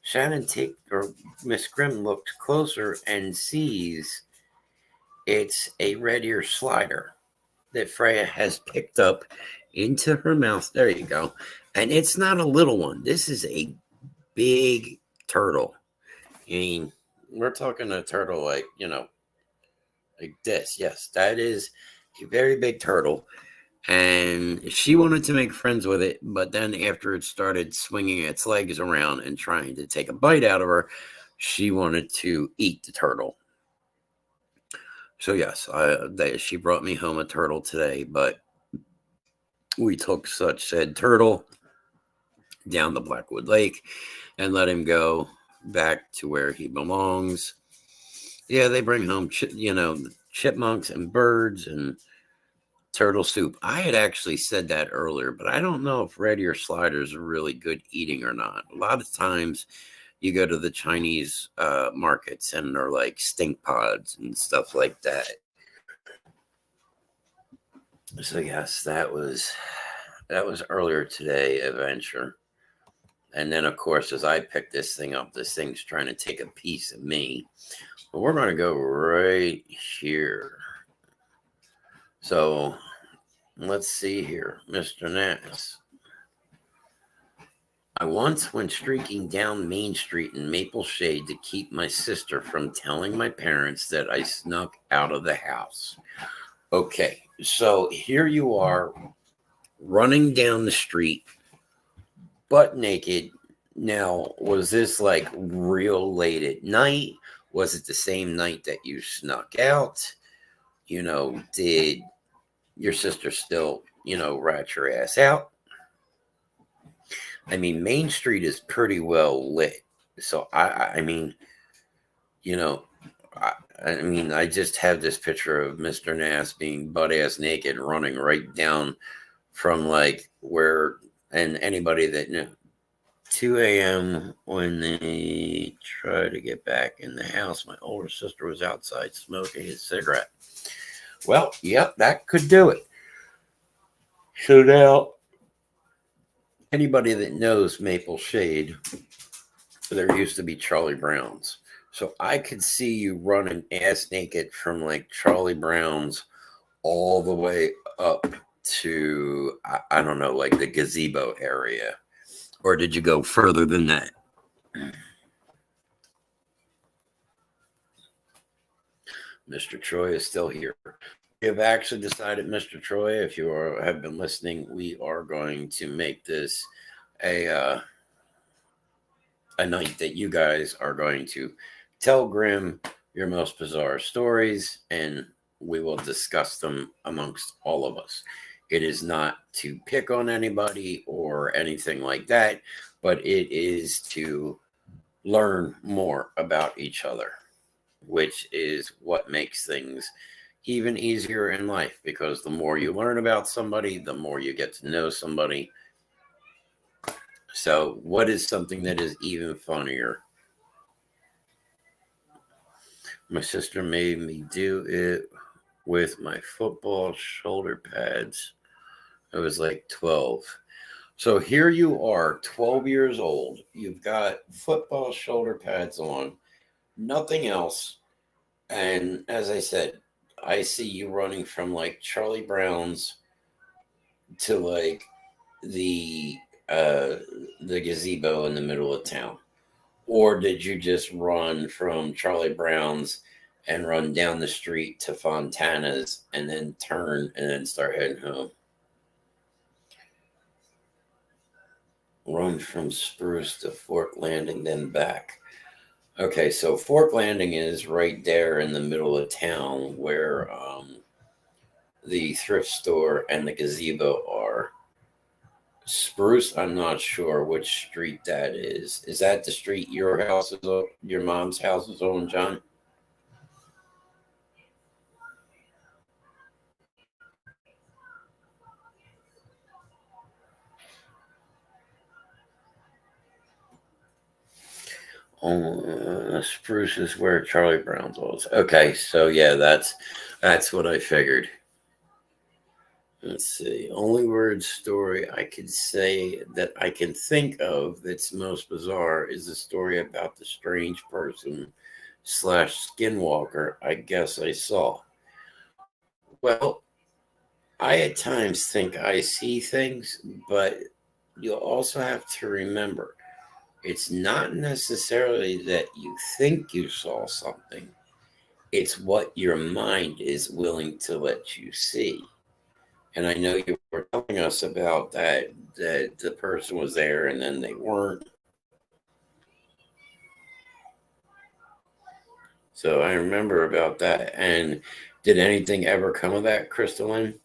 Shannon Miss Grimm looked closer and sees it's a red ear slider that Freya has picked up into her mouth. There you go. And it's not a little one. This is a big turtle. I mean, we're talking a turtle like this. Yes, that is a very big turtle. And she wanted to make friends with it, but then after it started swinging its legs around and trying to take a bite out of her, she wanted to eat the turtle. So yes, she brought me home a turtle today, but we took such said turtle down the Blackwood Lake and let him go back to where he belongs. Yeah, they bring home, chipmunks and birds and turtle soup. I had actually said that earlier, but I don't know if red ear sliders are really good eating or not. A lot of times you go to the Chinese markets and they're like stink pods and stuff like that. So yes, that was earlier today adventure. And then of course, as I pick this thing up, this thing's trying to take a piece of me. we're going to go right here. So let's see here, Mr. Nass. I once went streaking down Main Street in Maple Shade to keep my sister from telling my parents that I snuck out of the house. Okay, so here you are running down the street, butt naked. Now, was this like real late at night? Was it the same night that you snuck out? You know, did your sister still, rat your ass out? I mean, Main Street is pretty well lit. So, I mean, I just have this picture of Mr. Nass being butt-ass naked running right down from like where, and anybody that knew, 2 a.m. when they tried to get back in the house, my older sister was outside smoking a cigarette. Well, yep, that could do it. So now, anybody that knows Maple Shade, there used to be Charlie Brown's. So I could see you running ass naked from like Charlie Brown's all the way up to, I don't know, like the gazebo area. Or did you go further than that? Mr. Troy is still here. We have actually decided, Mr. Troy, if you have been listening, we are going to make this a night that you guys are going to tell Grimm your most bizarre stories, and we will discuss them amongst all of us. It is not to pick on anybody or anything like that, but it is to learn more about each other, which is what makes things even easier in life, because the more you learn about somebody, the more you get to know somebody. So what is something that is even funnier? My sister made me do it with my football shoulder pads. I was like 12. So here you are, 12 years old. You've got football shoulder pads on, nothing else. And as I said, I see you running from like Charlie Brown's to like the gazebo in the middle of town. Or did you just run from Charlie Brown's and run down the street to Fontana's and then turn and then start heading home? Run from Spruce to Fork Landing, then back. Okay, so Fork Landing is right there in the middle of town where the thrift store and the gazebo are. Spruce, I'm not sure which street that is. Is that the street your house is on, your mom's house is on, John? Spruce is where Charlie Brown's was. Okay, so yeah, that's what I figured. Let's see. Only word story I could say that I can think of that's most bizarre is a story about the strange person / skinwalker I guess I saw. Well, I at times think I see things, but you'll also have to remember it's not necessarily that you think you saw something. It's what your mind is willing to let you see. And I know you were telling us about that the person was there and then they weren't. So I remember about that. And did anything ever come of that, Crystalline?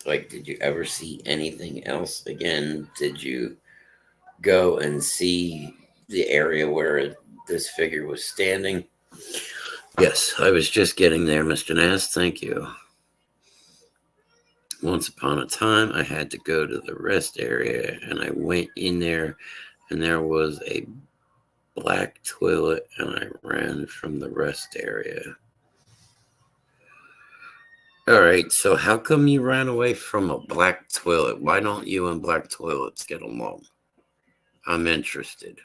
Like, did you ever see anything else again? Did you go and see the area where this figure was standing? Yes, I was just getting there, Mr. Nass. Thank you. Once upon a time, I had to go to the rest area, and I went in there, and there was a black toilet, and I ran from the rest area. All right, so how come you ran away from a black toilet? Why don't you and black toilets get along? I'm interested.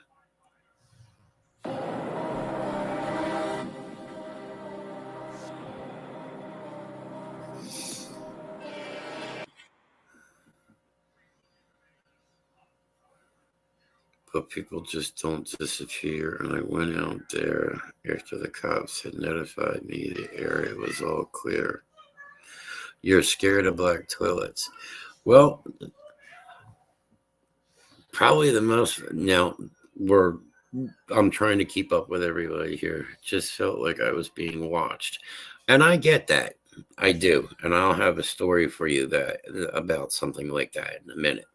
But people just don't disappear. And I went out there after the cops had notified me the area was all clear. You're scared of black toilets. Well, probably the most. Now, I'm trying to keep up with everybody here. Just felt like I was being watched. And I get that. I do. And I'll have a story for you about something like that in a minute.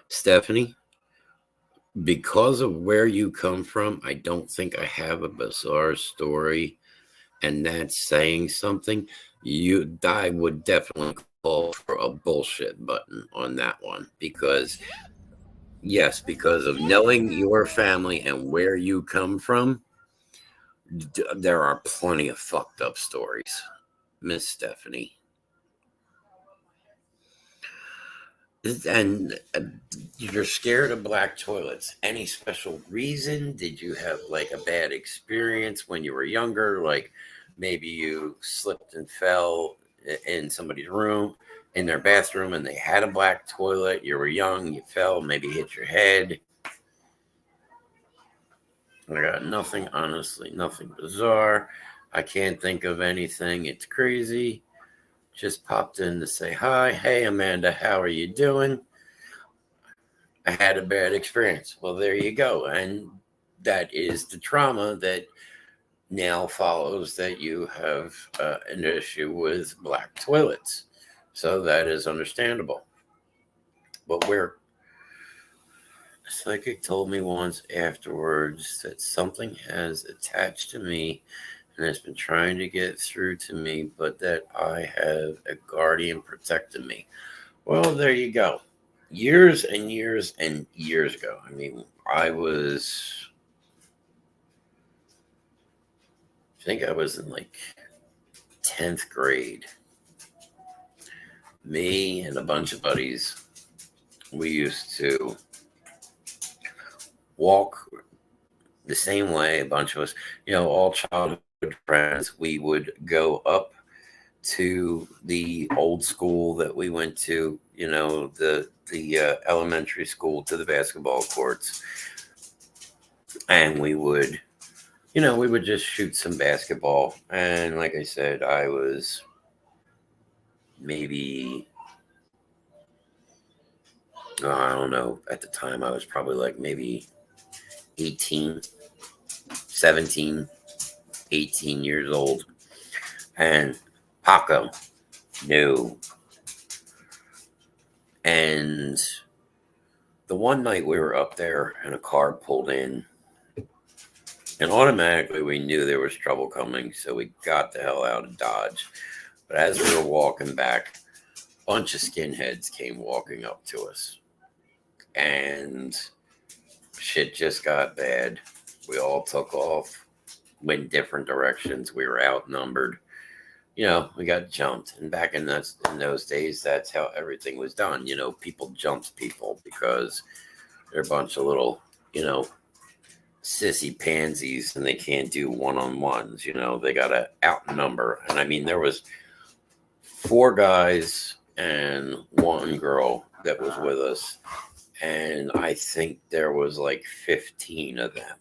Stephanie, because of where you come from, I don't think I have a bizarre story, and that's saying something. I would definitely call for a bullshit button on that one, because yes, because of knowing your family and where you come from, there are plenty of fucked up stories, Miss Stephanie. And you're scared of black toilets. Any special reason? Did you have like a bad experience when you were younger? Like maybe you slipped and fell in somebody's room, in their bathroom, and they had a black toilet. You were young, you fell, maybe hit your head. I got nothing, honestly, nothing bizarre. I can't think of anything. It's crazy. Just popped in to say hi. Hey, Amanda, how are you doing? I had a bad experience. Well, there you go. And that is the trauma that now follows that you have an issue with black toilets. So that is understandable. But where a psychic told me once afterwards that something has attached to me and has been trying to get through to me, but that I have a guardian protecting me. Well, there you go. Years and years and years ago. I mean, I think I was in like 10th grade. Me and a bunch of buddies, we used to walk the same way, a bunch of us, all childhood friends. We would go up to the old school that we went to, the elementary school, to the basketball courts, and we would just shoot some basketball. And like I said, I was maybe, I don't know, at the time I was probably like maybe 18, 17, 18 years old. And Paco, no. And the one night we were up there and a car pulled in, and automatically we knew there was trouble coming, so we got the hell out of Dodge. But as we were walking back, a bunch of skinheads came walking up to us, and shit just got bad. We all took off, went different directions. We were outnumbered. We got jumped. And back in those days, that's how everything was done. People jumped people because they're a bunch of little, sissy pansies, and they can't do one-on-ones. They got to outnumber. And I mean, there was 4 guys and 1 girl that was with us. And I think there was like 15 of them.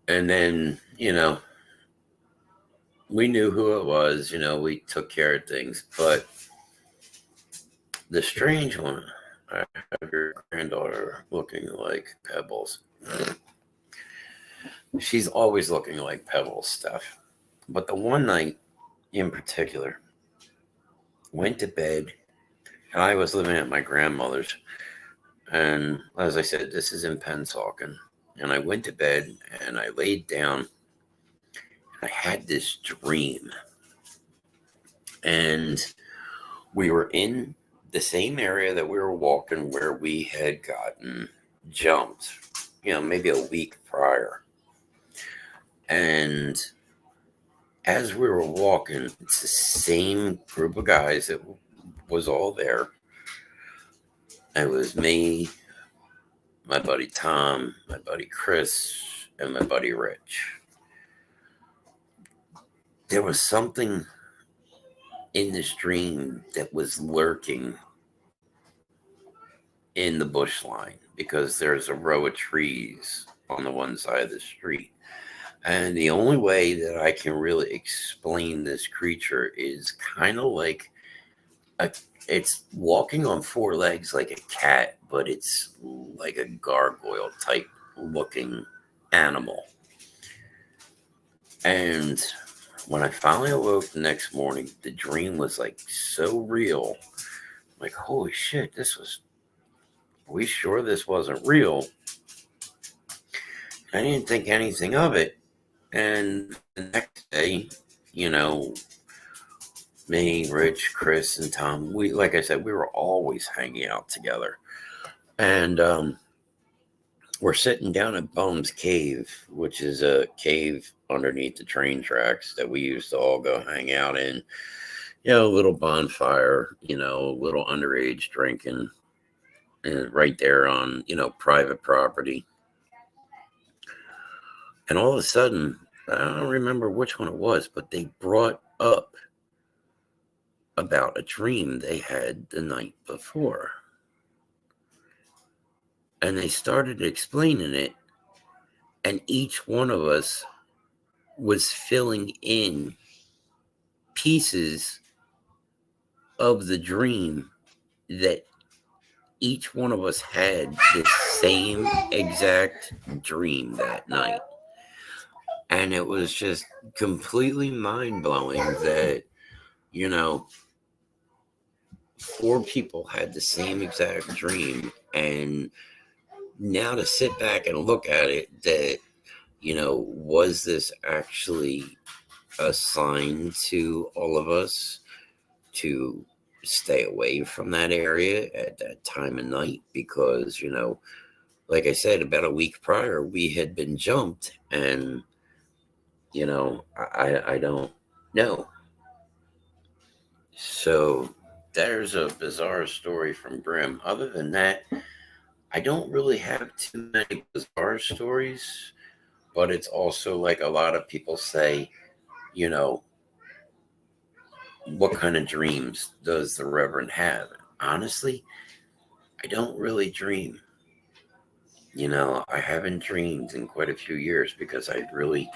And then, we knew who it was, we took care of things. But the strange one, I have your granddaughter looking like Pebbles. She's always looking like Pebbles stuff. But the one night in particular, went to bed, and I was living at my grandmother's. And as I said, this is in Pennsauken. And I went to bed and I laid down. I had this dream, and we were in the same area that we were walking where we had gotten jumped, maybe a week prior. And as we were walking, it's the same group of guys that was all there. It was me, my buddy Tom, my buddy Chris, and my buddy Rich. There was something in this dream that was lurking in the bush line because there's a row of trees on the one side of the street. And the only way that I can really explain this creature is kind of like it's walking on four legs like a cat, but it's like a gargoyle type looking animal. And when I finally awoke the next morning, the dream was like so real. Like, holy shit, are we sure this wasn't real? I didn't think anything of it. And the next day, me, Rich, Chris, and Tom, like I said, we were always hanging out together. And we're sitting down at Bum's Cave, which is a cave underneath the train tracks that we used to all go hang out in. A little bonfire, a little underage drinking right there on, private property. And all of a sudden, I don't remember which one it was, but they brought up about a dream they had the night before. And they started explaining it, and each one of us was filling in pieces of the dream that each one of us had the same exact dream that night. And it was just completely mind-blowing that, 4 people had the same exact dream. And now to sit back and look at it, that, was this actually a sign to all of us to stay away from that area at that time of night? Because, like I said, about a week prior, we had been jumped, and I don't know. So there's a bizarre story from Grimm. Other than that, I don't really have too many bizarre stories, but it's also like a lot of people say, what kind of dreams does the Reverend have? Honestly, I don't really dream. I haven't dreamed in quite a few years because I really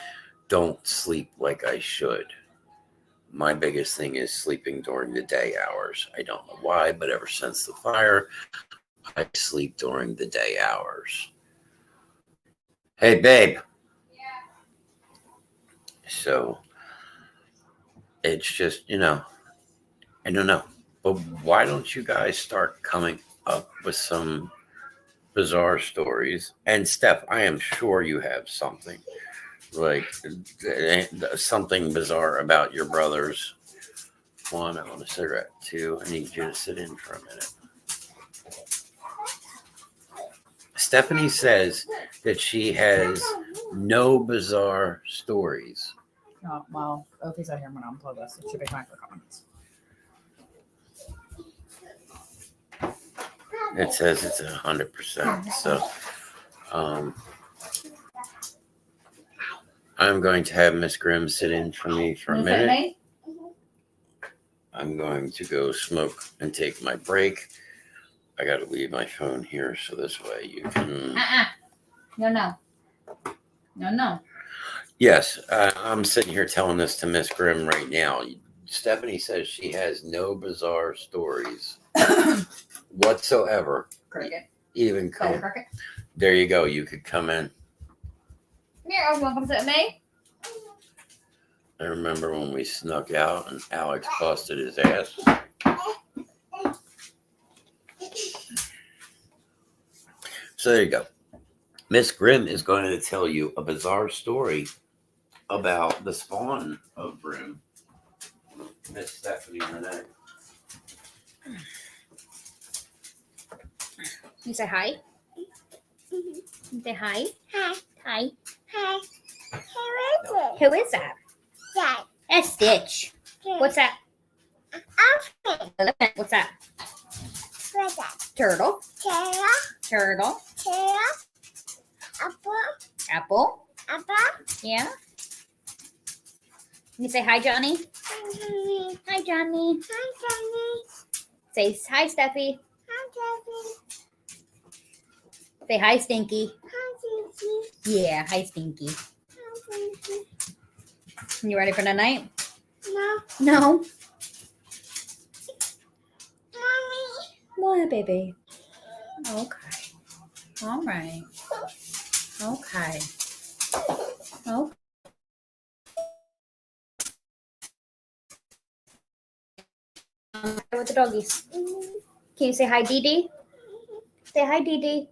don't sleep like I should. My biggest thing is sleeping during the day hours. I don't know why, but ever since the fire, I sleep during the day hours. Hey, babe. So it's just, I don't know. But why don't you guys start coming up with some bizarre stories? And Steph, I am sure you have something. Like something bizarre about your brothers. 1, I want a cigarette. 2, I need you to sit in for a minute. Stephanie says that she has no bizarre stories. Oh, well, Opie's out here. I'm going to unplug this. It should be fine for comments. It says it's 100%. So, I'm going to have Miss Grimm sit in for me for a minute. I'm going to go smoke and take my break. I got to leave my phone here so this way you can. No. Yes, I'm sitting here telling this to Miss Grimm right now. Stephanie says she has no bizarre stories whatsoever. Cricket. Even come. There you go. You could come in. Here, welcome to me. I remember when we snuck out and Alex busted his ass. So there you go. Miss Grimm is going to tell you a bizarre story about the spawn of Grimm. Miss Stephanie Renee. You say hi? You say hi? Hi. Who is that? That's Stitch. What's that? What's that? Turtle. Turtle. Apple. Yeah. Can you say hi, Johnny? Hi, Johnny. Say hi, Steffi. Say hi, Stinky. Yeah, hi, Stinky. You ready for the night? No. What, baby? Okay. All right. Okay. Okay. With the doggies. Can you say hi, Dee Dee? Say hi, Dee Dee.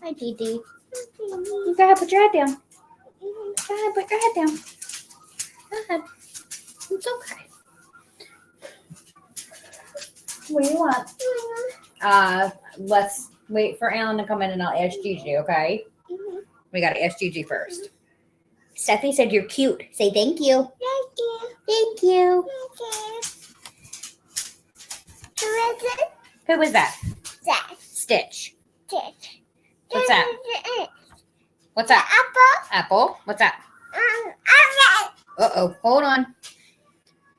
Hi, Dee Dee. Go ahead, put your head down. Go ahead, put your head down. Go ahead. It's okay. What do you want? Let's wait for Alan to come in and I'll ask Gigi, okay? We gotta ask Gigi first. Steffi said you're cute. Say thank you. Thank you. Who was that? Stitch. What's that? What's that? Apple. What's that? Uh-oh. Hold on.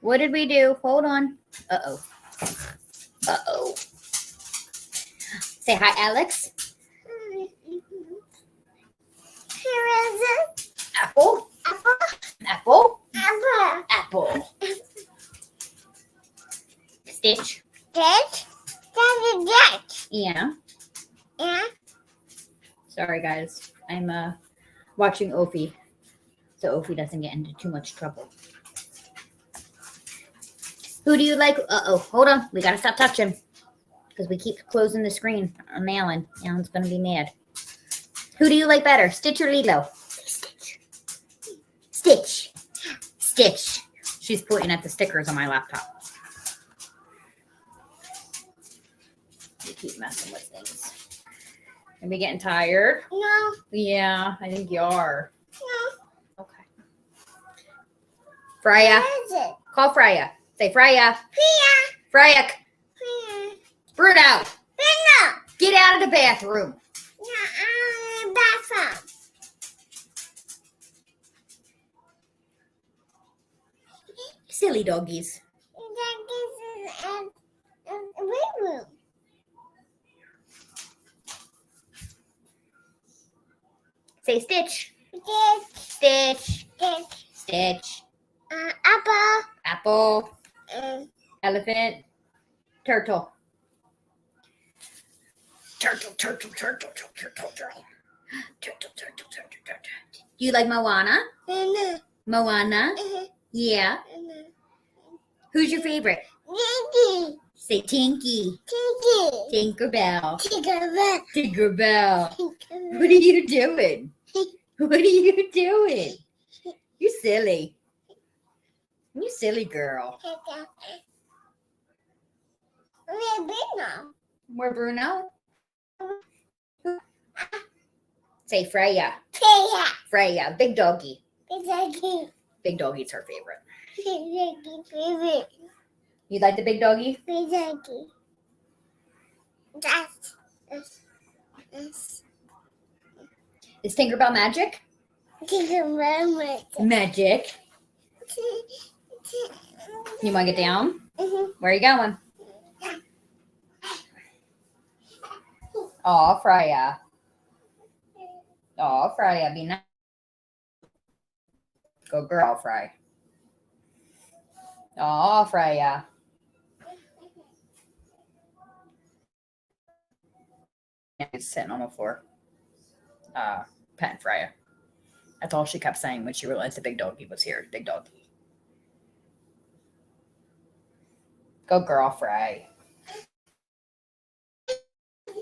What did we do? Hold on. Uh-oh. Uh-oh. Say hi, Alex. Apple. Apple. Apple. Stitch. Yeah. Sorry, guys. I'm watching Ophi, so Ophi doesn't get into too much trouble. Who do you like? Uh-oh. Hold on. We gotta stop touching because we keep closing the screen on Alan. Alan's gonna be mad. Who do you like better, Stitch or Lilo? Stitch. Stitch. Stitch. She's pointing at the stickers on my laptop. We keep messing with things. Are we getting tired? No. Yeah, I think you are. No. Okay. Freya. Call Freya. Say Freya. Freya. Bruno. Get out of the bathroom. Silly doggies. Say Stitch. Stitch. Stitch. Apple. Elephant. Turtle. Turtle. Do you like Moana? Moana? Yeah. Who's your favorite? Say Tinky. Tinkerbell. Tinkerbell. What are you doing? What are you doing? You silly. You silly girl. Where Bruno? Say Freya. Freya. Big doggy. Big doggy's her favorite. You like the big doggy? Is Tinkerbell magic? Magic. You want to get down? Where are you going? Aw, Freya. Aw, Freya, be nice. Go girl, Freya. Aw, Freya. He's sitting on the floor. Petting Freya. That's all she kept saying when she realized the big doggy was here. Big doggy. Go girl, Freya. Do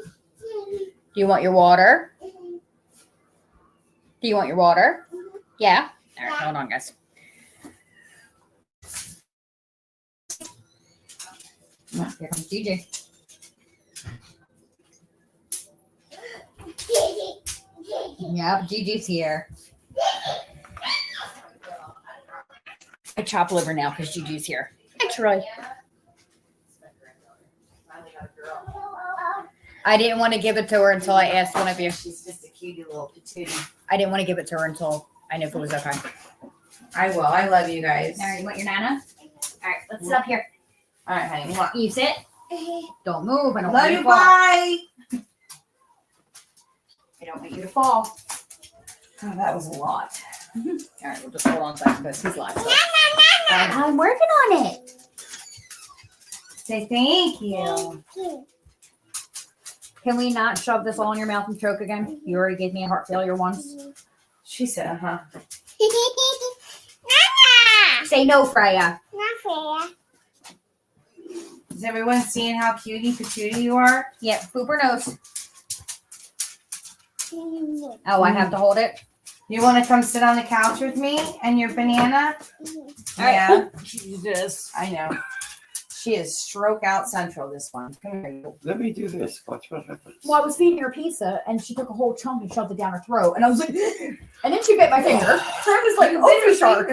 you want your water? Do you want your water? Yeah? All right, hold on, guys. Oh, here comes DJ. Yep, Gigi's here. chop liver now because Gigi's here. Hi, Troy. I didn't want to give it to her until I asked one of you. She's just a cutie little patootie. I didn't want to give it to her until I knew if it was okay. I will. I love you guys. All right, you want your Nana? All right, let's sit up here. All right, honey. Mwah. You sit. Don't move. I don't Love want you you. to fall. Bye. I don't want you to fall. Oh, that was a lot. All right, we'll just hold on tight because he's live. I'm working on it. Say thank you. Can we not shove this all in your mouth and choke again? You already gave me a heart failure once. She said, uh-huh. Say no, Freya. Is everyone seeing how cutie patootie you are? Yeah, Booper knows. Oh, I have to hold it? You want to come sit on the couch with me and your banana? All right. Yeah. Jesus. I know. She is stroke out central, this one. Come here. Let me do this. Watch what happens. Well, I was feeding her pizza, and she took a whole chunk and shoved it down her throat. And I was like, and then she bit my finger. I was like, Opie shark.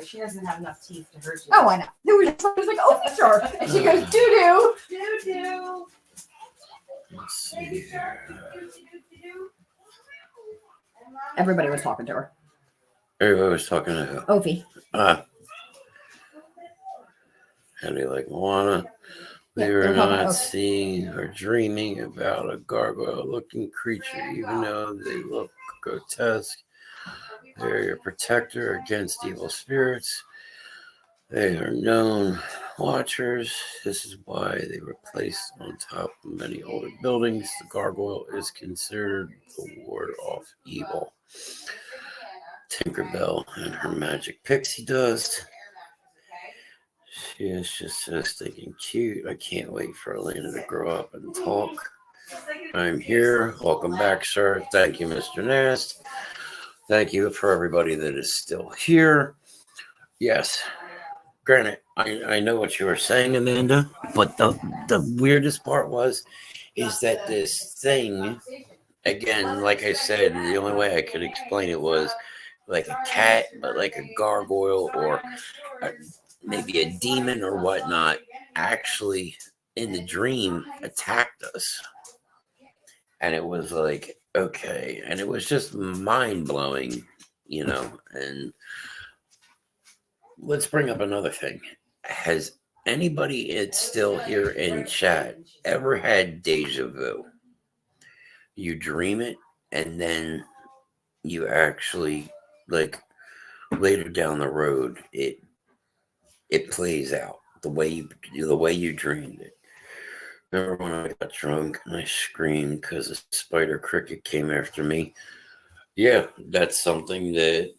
She doesn't have enough teeth to hurt you. Oh, I know. It was like, Opie shark. And she goes, doo-doo. Doo-doo. Let's see here. Everybody was talking to her. Everybody was talking to who? Opie. How do you like Moana? We Yeah, were they're talking not about- seeing or dreaming about a gargoyle-looking creature, even though they look grotesque. They're your protector against evil spirits. They are known watchers. This is why they were placed on top of many older buildings. The gargoyle is considered the ward off evil. Tinkerbell and her magic pixie dust. She is just so stinking cute. I can't wait for Elena to grow up and talk. I'm here. Welcome back, sir. Thank you, Mr. Nast. Thank you for everybody that is still here. Yes. Granted, I know what you were saying, Amanda, but the weirdest part is that this thing, again, like I said, the only way I could explain it was like a cat, but like a gargoyle or maybe a demon or whatnot, actually in the dream attacked us. And it was like, okay. And it was just mind blowing, and let's bring up another thing. Has anybody it's still here in chat ever had deja vu? You dream it and then you actually, like, later down the road, it plays out the way you dreamed it. Remember when I got drunk and I screamed because a spider cricket came after me? Yeah, that's something that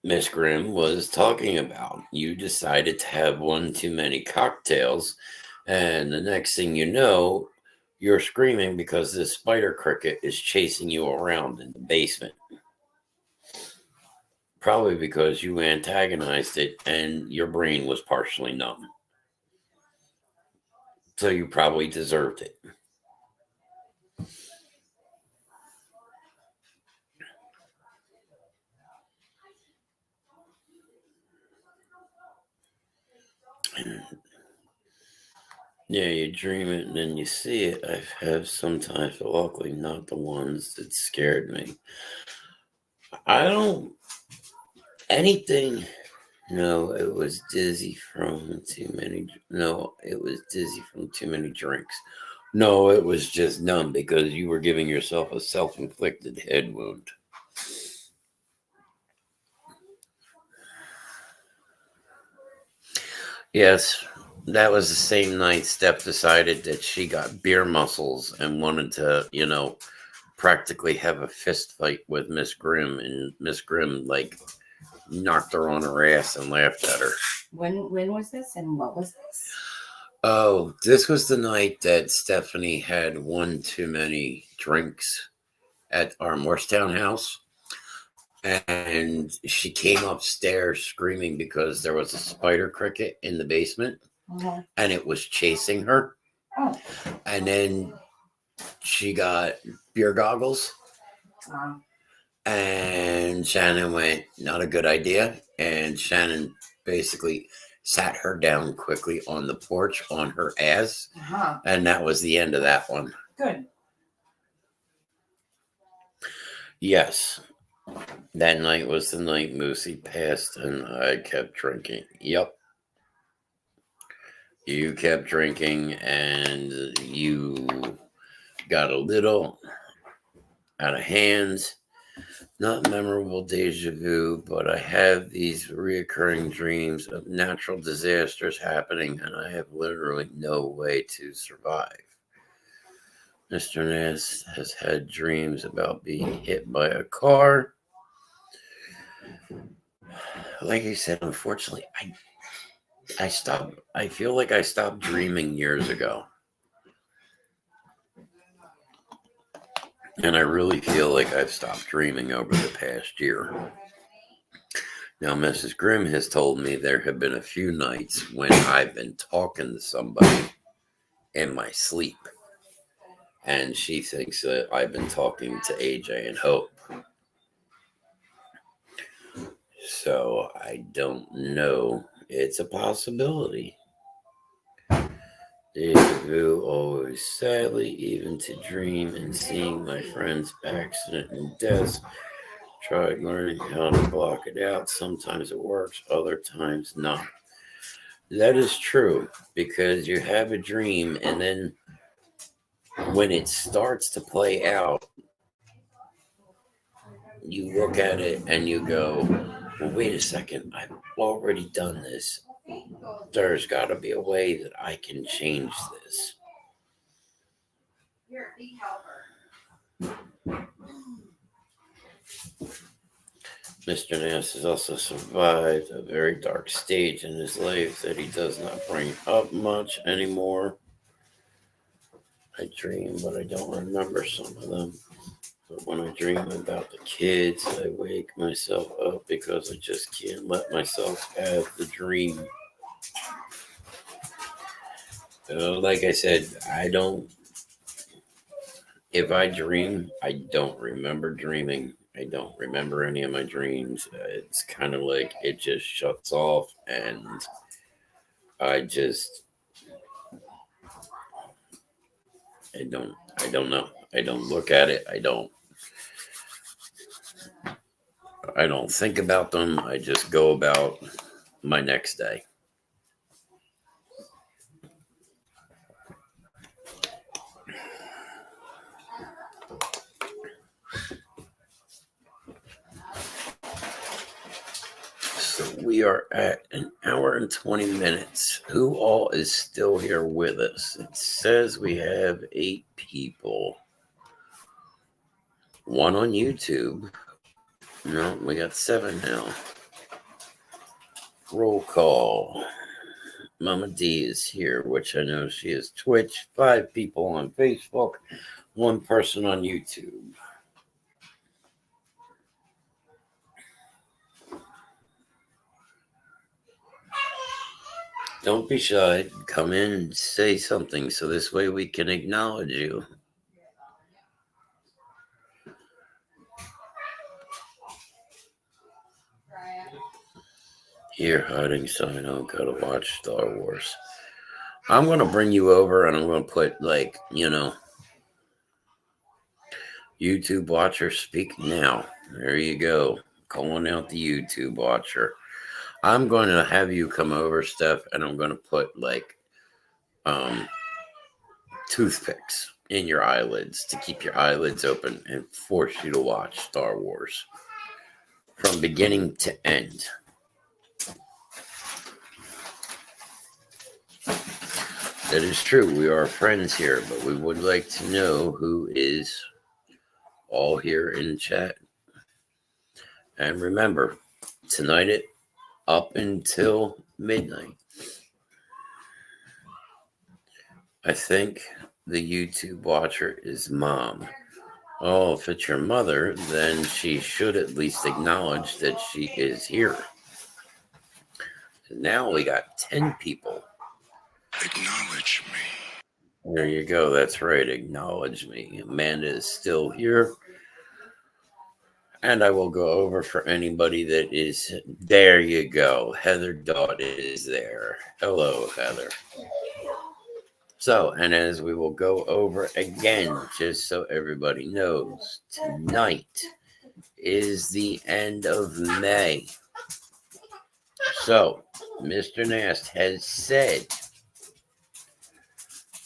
Miss Grimm was talking about. You decided to have one too many cocktails, and the next thing you know, you're screaming because this spider cricket is chasing you around in the basement. Probably because you antagonized it and your brain was partially numb. So you probably deserved it. Yeah, you dream it and then you see it. I have sometimes, but luckily not the ones that scared me. No, it was dizzy from too many. No, it was dizzy from too many drinks. No, it was just numb because you were giving yourself a self-inflicted head wound. Yes, that was the same night Steph decided that she got beer muscles and wanted to, practically have a fist fight with Miss Grimm, and Miss Grimm, like, knocked her on her ass and laughed at her. When was this and what was this? Oh, this was the night that Stephanie had one too many drinks at our Morristown house. And she came upstairs screaming because there was a spider cricket in the basement and it was chasing her. Oh. And then she got beer goggles. And Shannon went, not a good idea. And Shannon basically sat her down quickly on the porch on her ass. And that was the end of that one. Good. Yes. That night was the night Moosey passed, and I kept drinking. Yep. You kept drinking, and you got a little out of hand. Not memorable deja vu, but I have these reoccurring dreams of natural disasters happening, and I have literally no way to survive. Mr. Ness has had dreams about being hit by a car. Like I said, unfortunately, I stopped. I feel like I stopped dreaming years ago. And I really feel like I've stopped dreaming over the past year. Now, Mrs. Grimm has told me there have been a few nights when I've been talking to somebody in my sleep. And she thinks that I've been talking to AJ and Hope. So I don't know. It's a possibility. Deja vu always sadly, even to dream and seeing my friend's accident and deaths. Tried learning how to block it out. Sometimes it works, other times not. That is true, because you have a dream, and then when it starts to play out, you look at it and you go, well, wait a second, I've already done this. There's got to be a way that I can change this. Mr. Nance has also survived a very dark stage in his life that he does not bring up much anymore. I dream, but I don't remember some of them. But when I dream about the kids, I wake myself up because I just can't let myself have the dream. Like I said, if I dream, I don't remember dreaming. I don't remember any of my dreams. It's kind of like it just shuts off, and I don't know. I don't look at it. I don't think about them. I just go about my next day. So we are at 1 hour and 20 minutes. Who all is still here with us? It says we have 8 people. 1 on YouTube. No, we got 7 now. Roll call. Mama D is here, which I know she is Twitch. 5 people on Facebook. 1 person on YouTube. Don't be shy. Come in and say something so this way we can acknowledge you. Here, hiding sign. Oh, gotta watch Star Wars. I'm going to bring you over and I'm going to put, YouTube watcher speak now. There you go. Calling out the YouTube watcher. I'm going to have you come over, Steph, and I'm going to put toothpicks in your eyelids to keep your eyelids open and force you to watch Star Wars from beginning to end. That is true. We are friends here, but we would like to know who is all here in chat. And remember, tonight up until midnight, I think the YouTube watcher is Mom. Oh, if it's your mother, then she should at least acknowledge that she is here. Now we got 10 people. Acknowledge me. There you go. That's right. Acknowledge me. Amanda is still here. And I will go over for anybody that is. There you go. Heather Dodd is there. Hello, Heather. So, and as we will go over again, just so everybody knows, tonight is the end of May. So, Mr. Nast has said,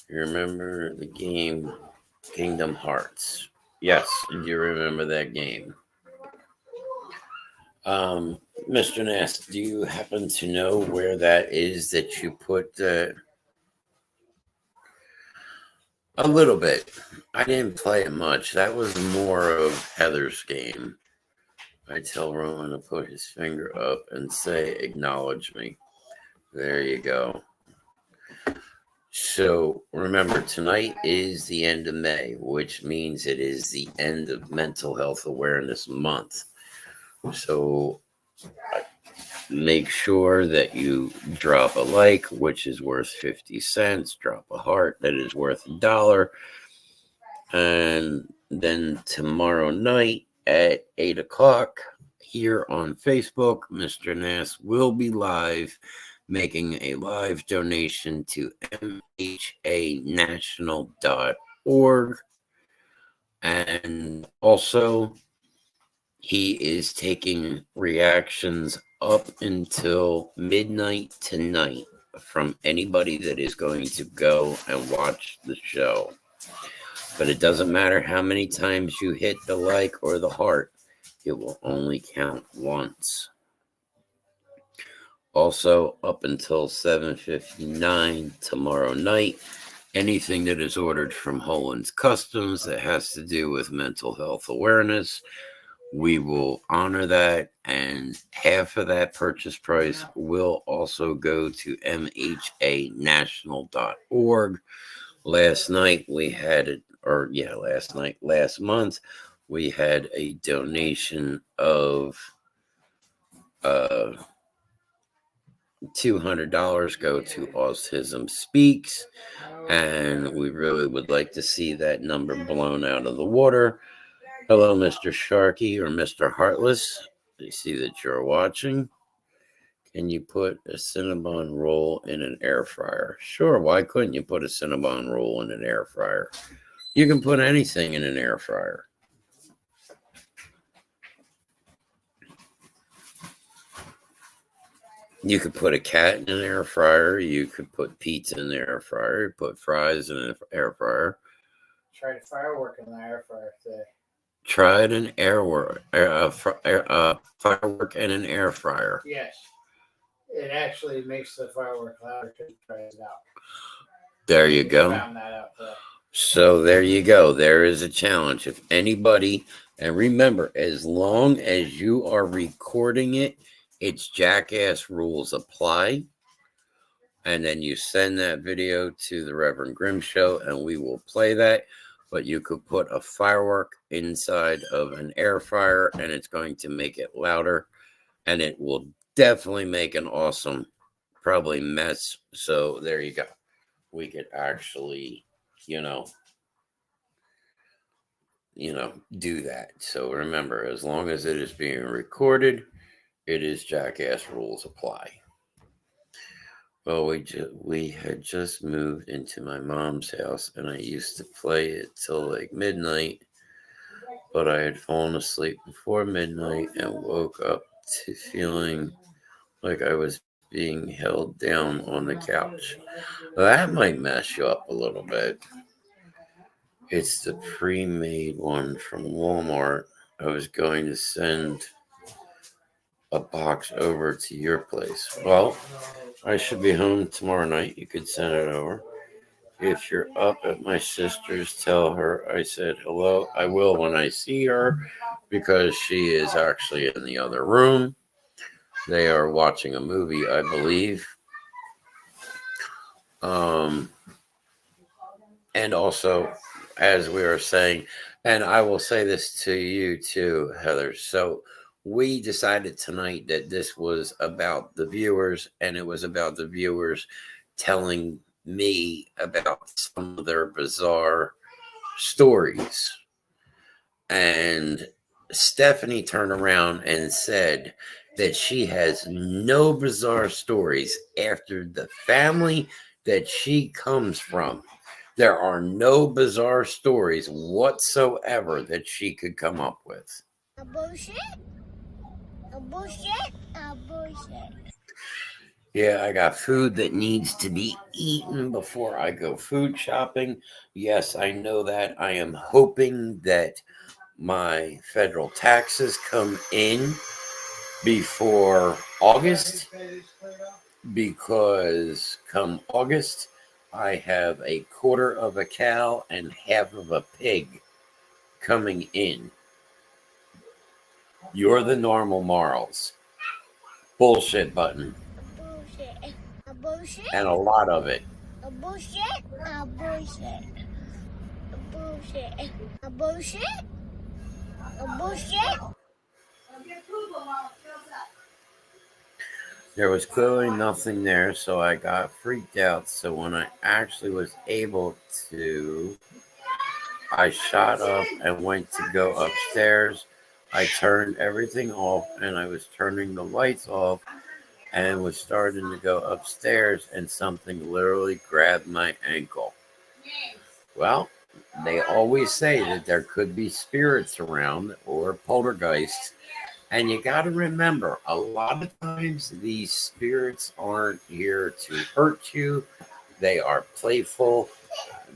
you remember the game Kingdom Hearts? Yes, you remember that game. Mr. Nast, do you happen to know where that is that you put a little bit? I didn't play it much. That was more of Heather's game. I tell Roman to put his finger up and say, acknowledge me. There you go. So remember, tonight is the end of May, which means it is the end of Mental Health Awareness Month. So make sure that you drop a like, which is worth 50 cents. Drop a heart, that is worth $1. And then tomorrow night at 8 o'clock here on Facebook, Mr. Nass will be live making a live donation to mhanational.org. And also, he is taking reactions up until midnight tonight from anybody that is going to go and watch the show. But it doesn't matter how many times you hit the like or the heart, it will only count once. Also, up until 7:59 tomorrow night, anything that is ordered from Holland's Customs that has to do with mental health awareness, we will honor that, and half of that purchase price will also go to mhanational.org. Last month, we had a donation of $200 go to Autism Speaks, and we really would like to see that number blown out of the water. Hello, Mr. Sharkey or Mr. Heartless. I see that you're watching. Can you put a Cinnabon roll in an air fryer? Sure, why couldn't you put a Cinnabon roll in an air fryer? You can put anything in an air fryer. You could put a cat in an air fryer. You could put pizza in the air fryer. Put fries in an air fryer. Tried a firework in the air fryer today. Tried an firework in an air fryer. Yes. It actually makes the firework louder because you try it out. There you go. Found that out today. So there you go. There is a challenge. If anybody, and remember, as long as you are recording it, it's Jackass rules apply. And then you send that video to the Rev Grimm show and we will play that. But you could put a firework inside of an air fryer and it's going to make it louder. And it will definitely make an awesome, probably mess. So there you go. We could actually, do that. So remember, as long as it is being recorded, it is Jackass rules apply. Well, we had just moved into my mom's house, and I used to play it till like midnight, but I had fallen asleep before midnight and woke up to feeling like I was being held down on the couch. That might mess you up a little bit. It's the pre-made one from Walmart. I was going to send a box over to your place. Well, I should be home tomorrow night. You could send it over. If you're up at my sister's, tell her I said hello. I will when I see her because she is actually in the other room. They are watching a movie, I believe. And also, as we were saying, and I will say this to you too, Heather. So we decided tonight that this was about the viewers, and it was about the viewers telling me about some of their bizarre stories. And Stephanie turned around and said that she has no bizarre stories after the family that she comes from. There are no bizarre stories whatsoever that she could come up with. A bullshit? A bullshit? A bullshit. Yeah, I got food that needs to be eaten before I go food shopping. Yes, I know that. I am hoping that my federal taxes come in before August, because come August, I have a quarter of a cow and half of a pig coming in. You're the normal morals. Bullshit button. A bullshit. A bullshit? And a lot of it. A bullshit? A bullshit. A bullshit. A bullshit? A bullshit? There was clearly nothing there, so I got freaked out. So when I actually was able to, I shot up and went to go upstairs. I turned everything off, and I was turning the lights off and was starting to go upstairs, and something literally grabbed my ankle. Well, they always say that there could be spirits around or poltergeists. And you got to remember, a lot of times these spirits aren't here to hurt you. They are playful.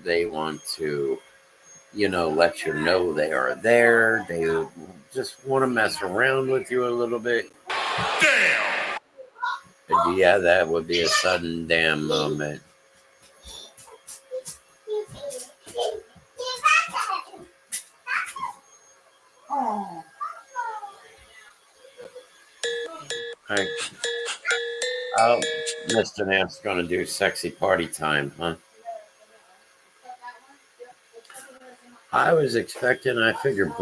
They want to, let you know they are there. They just want to mess around with you a little bit. Damn! Yeah, that would be a sudden damn moment. Oh. Oh, Mr. Namp's going to do sexy party time, huh? I was expecting, I figured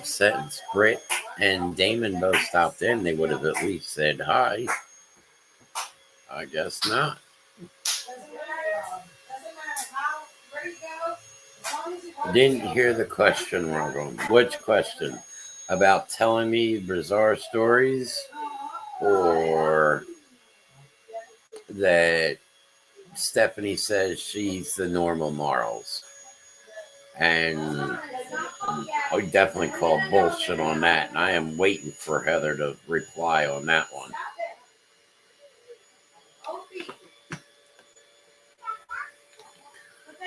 since Britt and Damon both stopped in, they would have at least said hi. I guess not. Didn't hear the question, Robin. Which question? About telling me bizarre stories, or that Stephanie says she's the normal morals? And I definitely call bullshit on that, and I am waiting for Heather to reply on that one.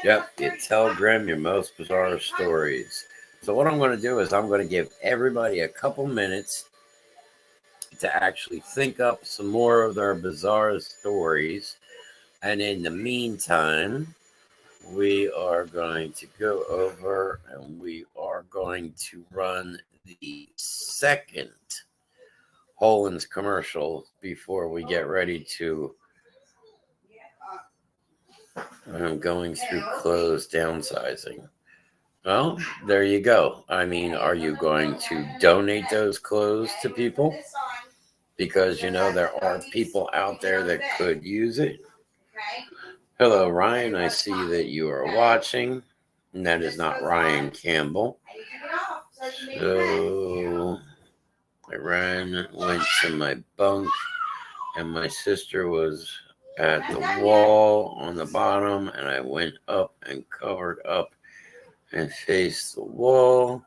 Yep, you tell Grimm your most bizarre stories. So what I'm going to do is I'm going to give everybody a couple minutes to actually think up some more of their bizarre stories. And in the meantime, we are going to go over and we are going to run the second Holland's commercial before we get ready to. I'm going through clothes downsizing. Well, there you go. I mean, are you going to donate those clothes to people? Because, there are people out there that could use it. Hello, Ryan. I see that you are watching. And that is not Ryan Campbell. So I went to my bunk, and my sister was at the wall on the bottom, and I went up and covered up and faced the wall.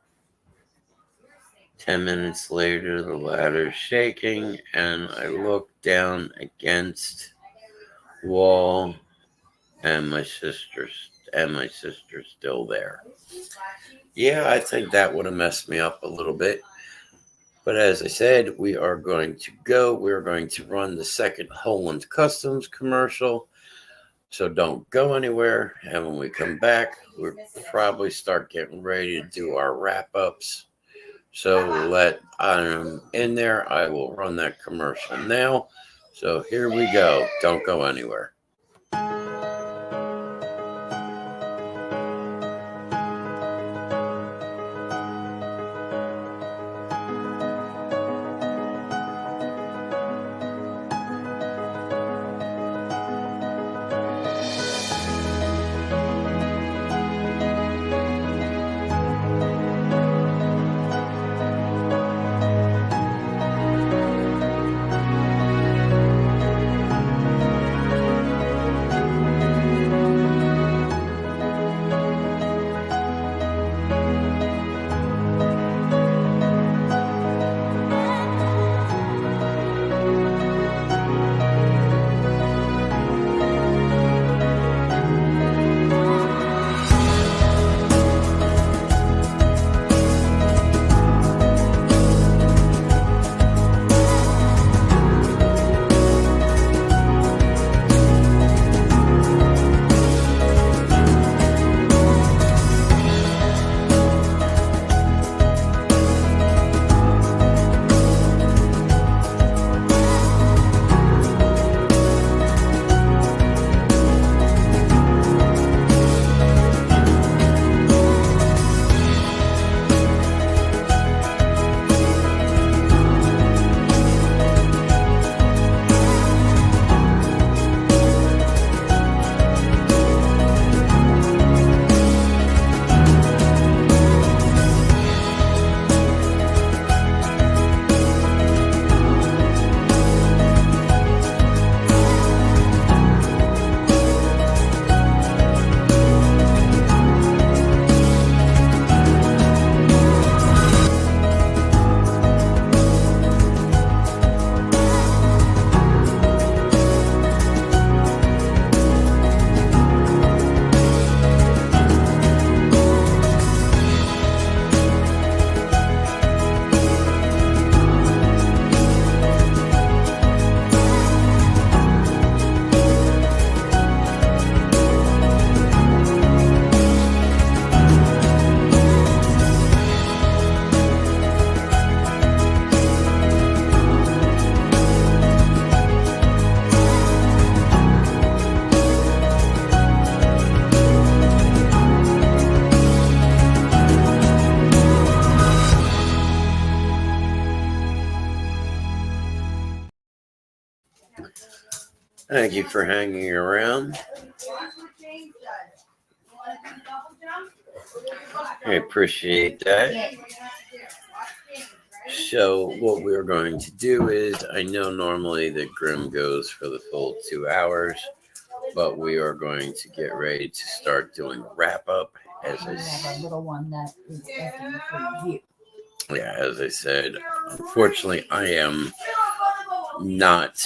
10 minutes later, the ladder's shaking, and I looked down against the wall, and my sister's still there. Yeah, I think that would have messed me up a little bit. But as I said, we are going to go. We're going to run the second Holland Customs commercial. So don't go anywhere. And when we come back, we'll probably start getting ready to do our wrap-ups. So I'm in there. I will run that commercial now. So here we go. Don't go anywhere. Thank you for hanging around. I appreciate that. So what we're going to do is, I know normally that Grimm goes for the full 2 hours, but we are going to get ready to start doing a wrap up. As I have a little one that is looking for you. Yeah, as I said, unfortunately, I am not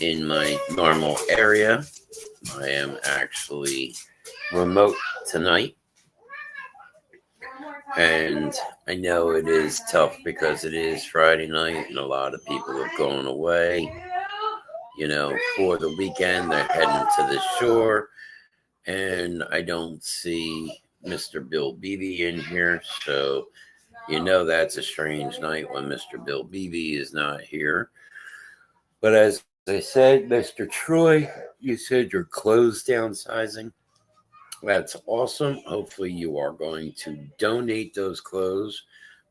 in my normal area. I am actually remote tonight. And I know it is tough because it is Friday night and a lot of people have gone away, for the weekend. They're heading to the shore. And I don't see Mr. Bill Beebe in here. So, that's a strange night when Mr. Bill Beebe is not here. But as I said, Mr. Troy, you said you're clothes downsizing. That's awesome. Hopefully you are going to donate those clothes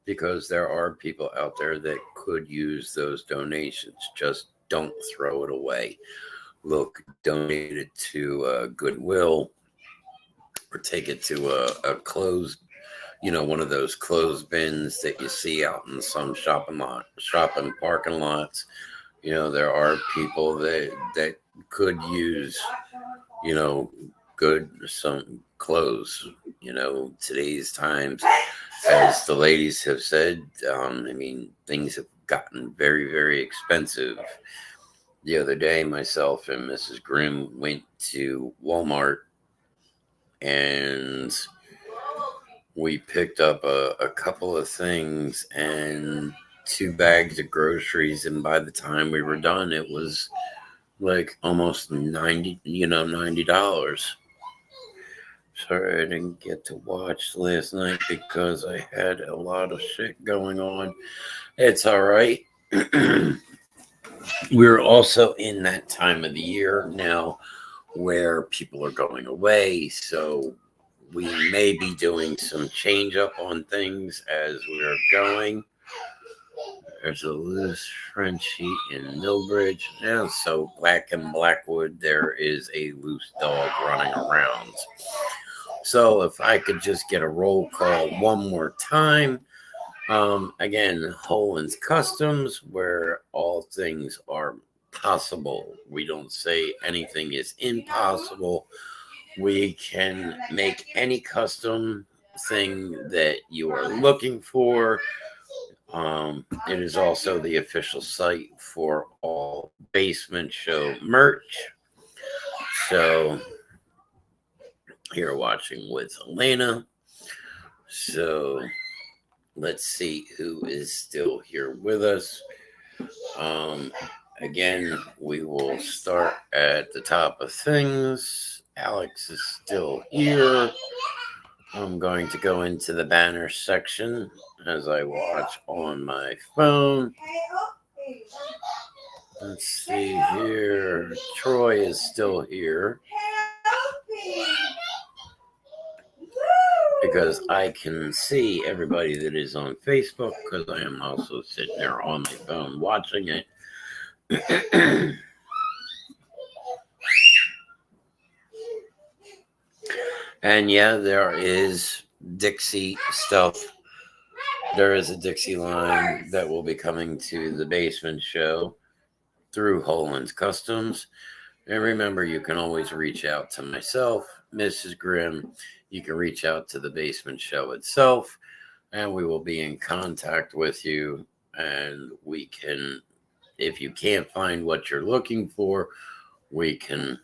because there are people out there that could use those donations. Just don't throw it away. Look, donate it to Goodwill or take it to a clothes, one of those clothes bins that you see out in some shopping parking lots. There are people that could use, some clothes. Today's times, as the ladies have said, things have gotten very, very expensive. The other day, myself and Mrs. Grimm went to Walmart and we picked up a couple of things and 2 bags of groceries. And by the time we were done, it was like almost $90. Sorry, I didn't get to watch last night because I had a lot of shit going on. It's all right. We're also in that time of the year now where people are going away. So we may be doing some change up on things as we're going. There's a loose French sheet in Millbridge. Yeah, so Black and Blackwood, there is a loose dog running around. So if I could just get a roll call one more time. Again, Holin's Customs, where all things are possible. We don't say anything is impossible. We can make any custom thing that you are looking for. It is also the official site for all Basement Show merch. So you're watching with Elena. So let's see who is still here with us. Again, we will start at the top of things. Alex is still here. I'm going to go into the banner section as I watch on my phone. Let's see here. Troy is still here because I can see everybody that is on Facebook because I am also sitting there on my phone watching it. And yeah, there is Dixie stuff. There is a Dixie line that will be coming to the Basement Show through Holin's Customs. And remember, you can always reach out to myself, Mrs. Grimm. You can reach out to the Basement Show itself, and we will be in contact with you. And we can, if you can't find what you're looking for, we can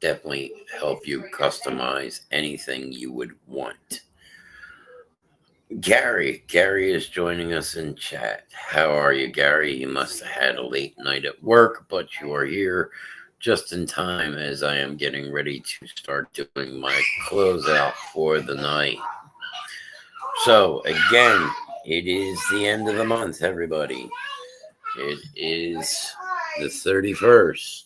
definitely help you customize anything you would want. Gary is joining us in chat. How are you, Gary? You must have had a late night at work, but you are here just in time as I am getting ready to start doing my closeout for the night. So again, it is the end of the month, everybody. It is the 31st.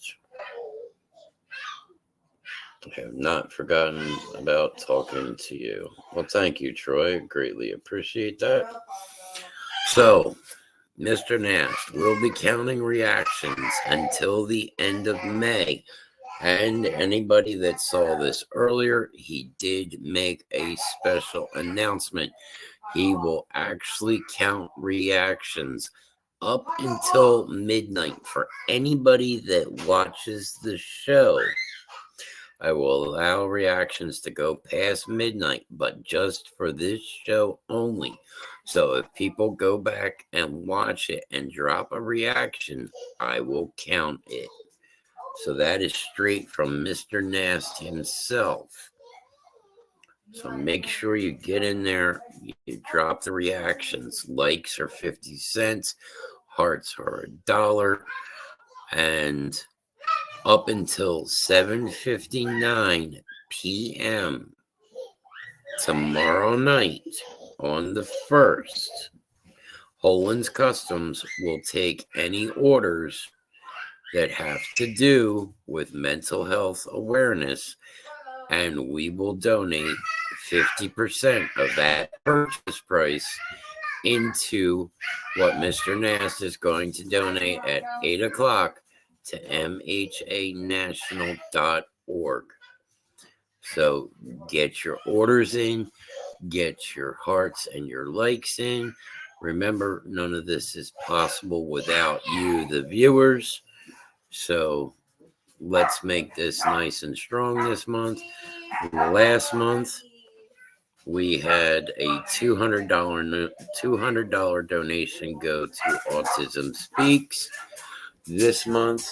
I have not forgotten about talking to you. Well, thank you, Troy. Greatly appreciate that. So, Mr. Nast will be counting reactions until the end of May. And anybody that saw this earlier, he did make a special announcement. He will actually count reactions up until midnight for anybody that watches the show. I will allow reactions to go past midnight, but just for this show only. So if people go back and watch it and drop a reaction, I will count it. So that is straight from Mr. Nast himself. So make sure you get in there, you drop the reactions. Likes are 50 cents, hearts are $1, and up until 7:59 p.m. tomorrow night on the 1st, Holin's Customs will take any orders that have to do with mental health awareness, and we will donate 50% of that purchase price into what Mr. Nast is going to donate at 8 o'clock to mhanational.org. So get your orders in, get your hearts and your likes in. Remember, none of this is possible without you, the viewers. So let's make this nice and strong this month. Last month, we had a $200 donation go to Autism Speaks. This month,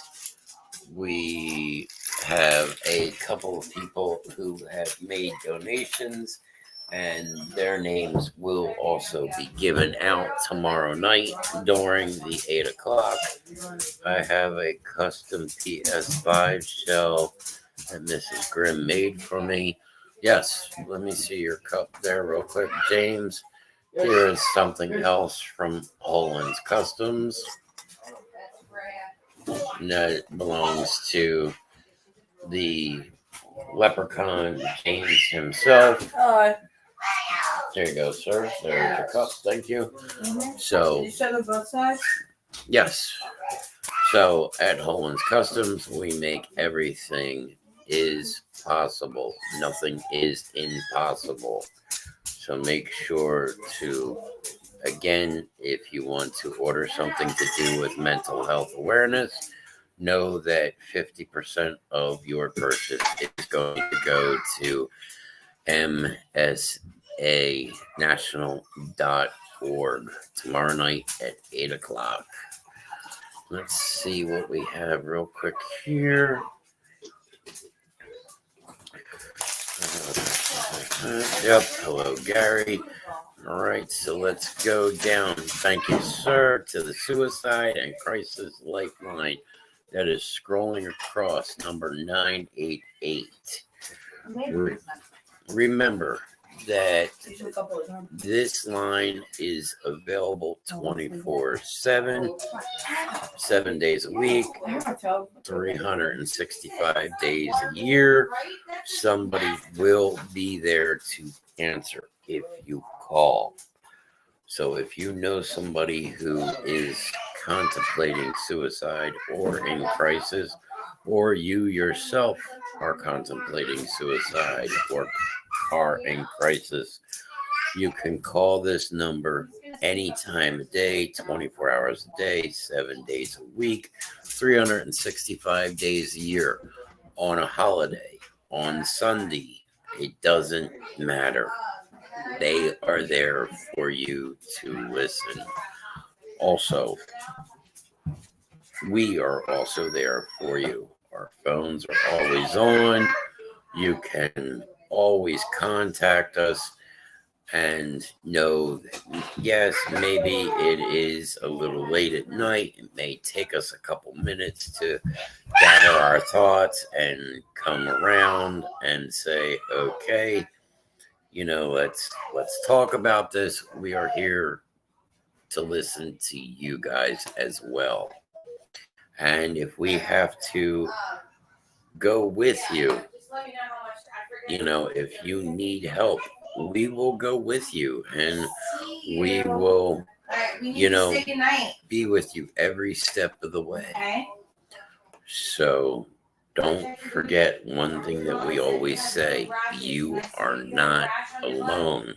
we have a couple of people who have made donations, and their names will also be given out tomorrow night during the 8 o'clock. I have a custom PS5 shell that Mrs. Grimm made for me. Yes, let me see your cup there real quick, James. Here is something else from Holin's Customs. That belongs to the leprechaun James himself. Oh, There you go, sir. There's your cup. Thank you. did So, you show them both sides? yes. So at Holin's Customs, we make everything is possible. Nothing is impossible. So make sure to, again, if you want to order something to do with mental health awareness, know that 50% of your purchase is going to go to msanational.org tomorrow night at 8 o'clock. Let's see what we have real quick here. Yep. Hello, Gary. All right, so let's go down. Thank you, sir, to the Suicide and Crisis Lifeline that is scrolling across number 988. Remember that this line is available 24/7, 7 days a week, 365 days a year. Somebody will be there to answer if you call. So if you know somebody who is contemplating suicide or in crisis, or you yourself are contemplating suicide or are in crisis, you can call this number any time of day, 24 hours a day, 7 days a week, 365 days a year, on a holiday, on Sunday. It doesn't matter. They are there for you to listen. Also, we are also there for you. Our phones are always on. You can always contact us and know that, yes, maybe it is a little late at night. It may take us a couple minutes to gather our thoughts and come around and say, okay, let's talk about this. We are here to listen to you guys as well. And if we have to go with you, if you need help, we will go with you, and we will We need you to know, say goodnight. be with you every step of the way. Okay. So don't forget one thing that we always say: you are not alone.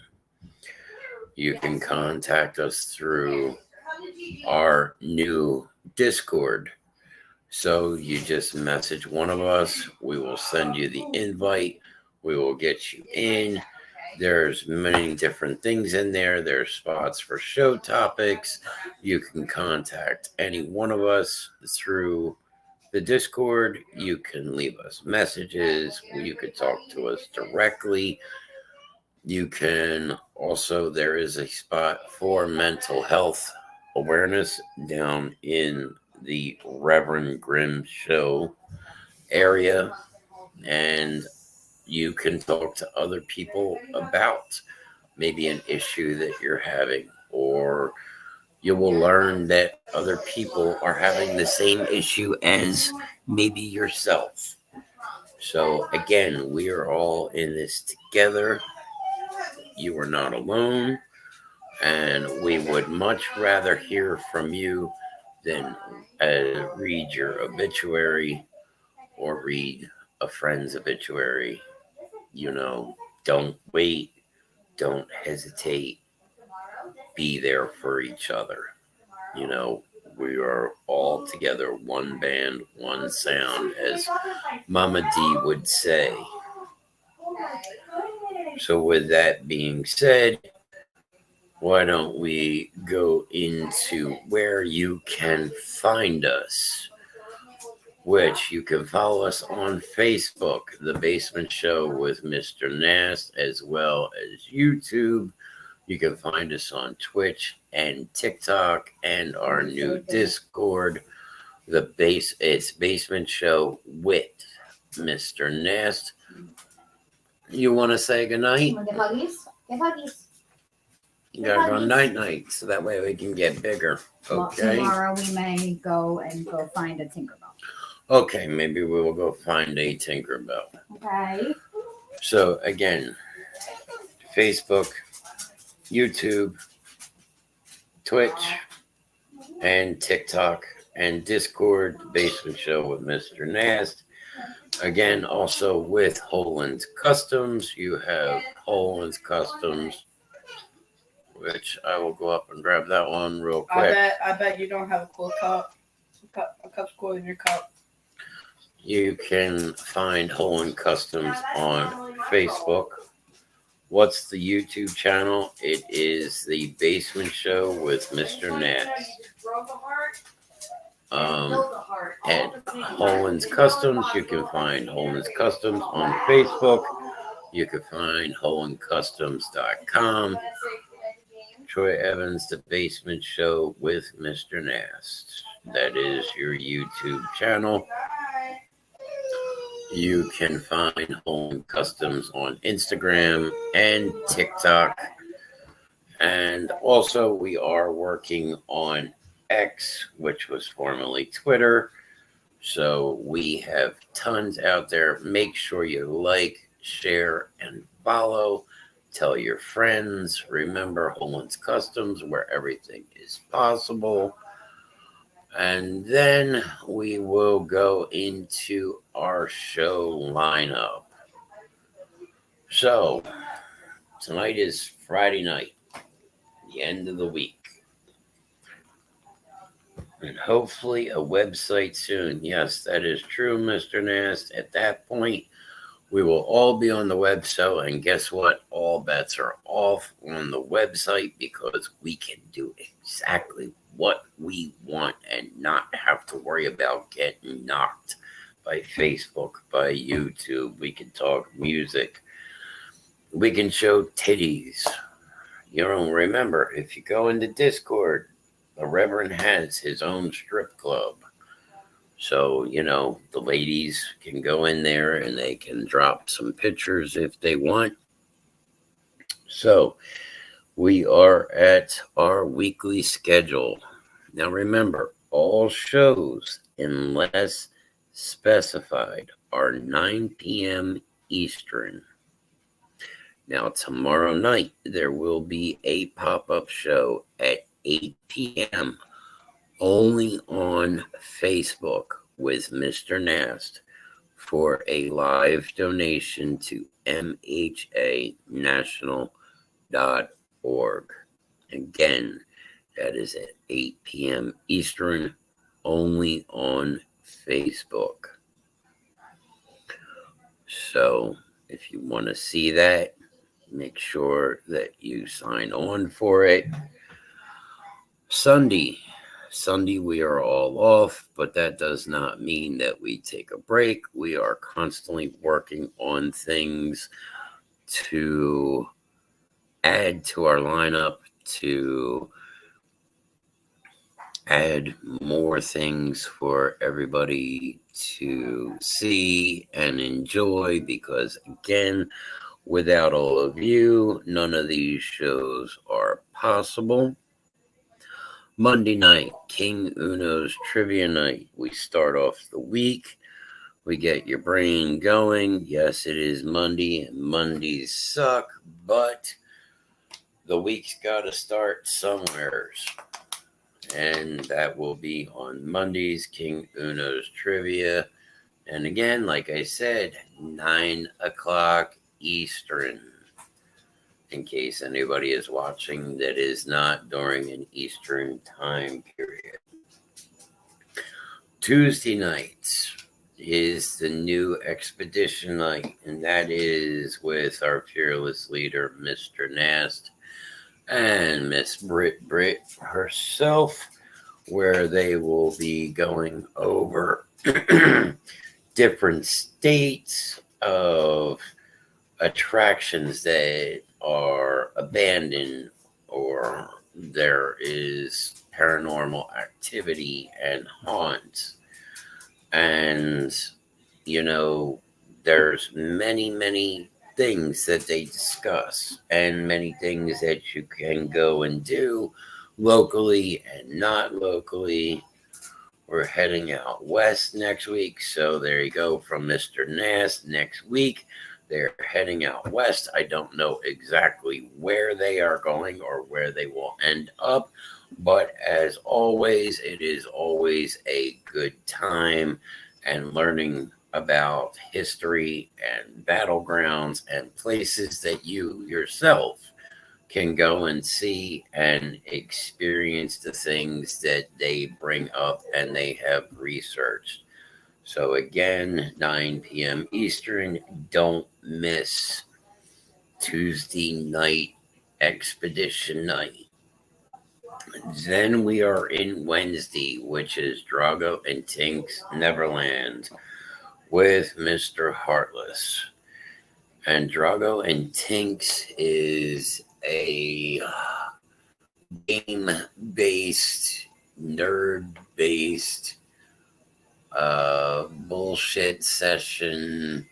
You can contact us through our new Discord. So you just message one of us. We will send you the invite. We will get you in. There's many different things in there. There's spots for show topics. You can contact any one of us through the Discord. You can leave us messages. You could talk to us directly. You can also, there is a spot for mental health awareness down in the Reverend Grimm show area, and you can talk to other people about maybe an issue that you're having, or you will learn that other people are having the same issue as maybe yourself. So again, we are all in this together. You are not alone, and we would much rather hear from you than read your obituary or read a friend's obituary. Don't wait, don't hesitate, be there for each other. We are all together, one band, one sound, as Mama D would say. So with that being said, why don't we go into where you can find us, which you can follow us on Facebook, The Basement Show with Mr. Nast, as well as YouTube. You can find us on Twitch and TikTok and our new Discord. It's Basement Show with Mr. Nast. You want to say goodnight? Give huggies. Give huggies. You gotta go night so that way we can get bigger. Well, Okay. tomorrow we may go find a Tinkerbell. Okay, maybe we will go find a Tinkerbell. Okay. So again, Facebook, YouTube, Twitch, and TikTok, and Discord, The Basement Show with Mr. Nast. Again, also with Holland's Customs. You have Holland's Customs, which I will go up and grab that one real quick. I bet you don't have a cool cup. A cup's cooler in your cup. You can find Holland Customs on Facebook. What's the YouTube channel? It is The Basement Show with Mr. Nast. At Holland's Customs, you can find Holland's Customs on Facebook. You can find HollandCustoms.com. Troy Evans, The Basement Show with Mr. Nast. That is your YouTube channel. You can find Holland Customs on Instagram and TikTok. And also, we are working on X, which was formerly Twitter. So we have tons out there. Make sure you like, share, and follow. Tell your friends. Remember Holland's Customs, where everything is possible. And then we will go into our show lineup. So tonight is Friday night, the end of the week. And hopefully a website soon. Yes, that is true, Mr. Nast. At that point, we will all be on the website. And guess what? All bets are off on the website because we can do exactly what we want and not have to worry about getting knocked by Facebook, by YouTube. We can talk music. We can show titties. Remember, if you go into Discord, the Reverend has his own strip club. So, the ladies can go in there and they can drop some pictures if they want. So, we are at our weekly schedule. Now, remember, all shows, unless specified, are 9 p.m. Eastern. Now, tomorrow night, there will be a pop-up show at 8 p.m. only on Facebook with Mr. Nast for a live donation to mhanational.org. Again, that is at 8 p.m. Eastern, only on Facebook. So if you want to see that, make sure that you sign on for it. Sunday, we are all off, but that does not mean that we take a break. We are constantly working on things to add to our lineup, to add more things for everybody to see and enjoy, because again, without all of you, none of these shows are possible. Monday night, King Uno's Trivia Night. We start off the week. We get your brain going. Yes, it is Monday, and Mondays suck, but the week's got to start somewheres. And that will be on Mondays, King Uno's Trivia. And again, like I said, 9 o'clock Eastern. In case anybody is watching that is not during an Eastern time period. Tuesday nights is the new expedition night, and that is with our fearless leader, Mr. Nast, and Miss Brit herself, where they will be going over different states of attractions that are abandoned, or there is paranormal activity and haunts. And, you know, there's many things that they discuss, and many things that you can go and do locally and not locally. We're heading out west next week, so there you go from Mr. Nast. Next week they're heading out west. I don't know exactly where they are going or where they will end up, but as always, it is always a good time and learning about history and battlegrounds and places that you yourself can go and see and experience the things that they bring up and they have researched. So again, 9 p.m. Eastern, don't miss Tuesday night expedition night. Then we are in Wednesday, which is Drago and Tink's Neverland with Mr. Heartless. And Drago and Tink's is a game-based, nerd-based bullshit session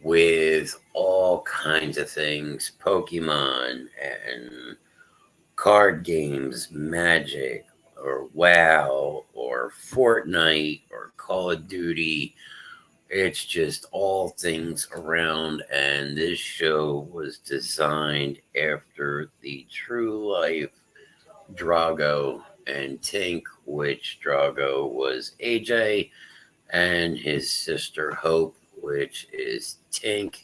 with all kinds of things, Pokemon and card games, Magic or WoW or Fortnite or Call of Duty. It's just all things around, and this show was designed after the true life Drago and Tink, which Drago was AJ, and his sister Hope, which is Tink.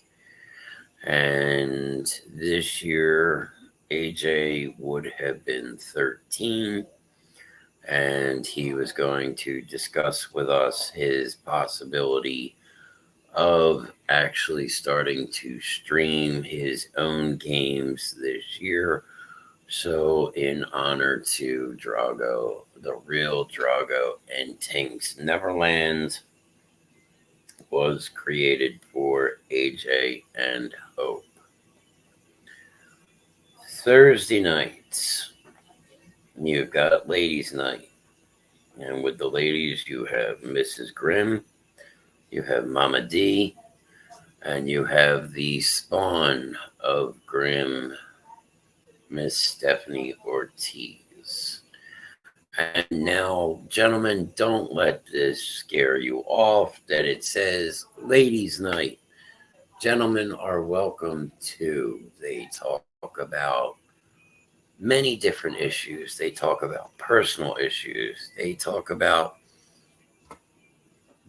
And this year, AJ would have been 13, and he was going to discuss with us his possibility of actually starting to stream his own games this year. So in honor to Drago, the real Drago, and Tink's Neverland was created for AJ and Hope. Thursday nights, you've got Ladies' Night. And with the ladies, you have Mrs. Grimm, you have Mama D, and you have the spawn of Grimm, Miss Stephanie Ortiz. And now, gentlemen, don't let this scare you off that it says Ladies' Night. Gentlemen are welcome too. They talk about many different issues. They talk about personal issues. They talk about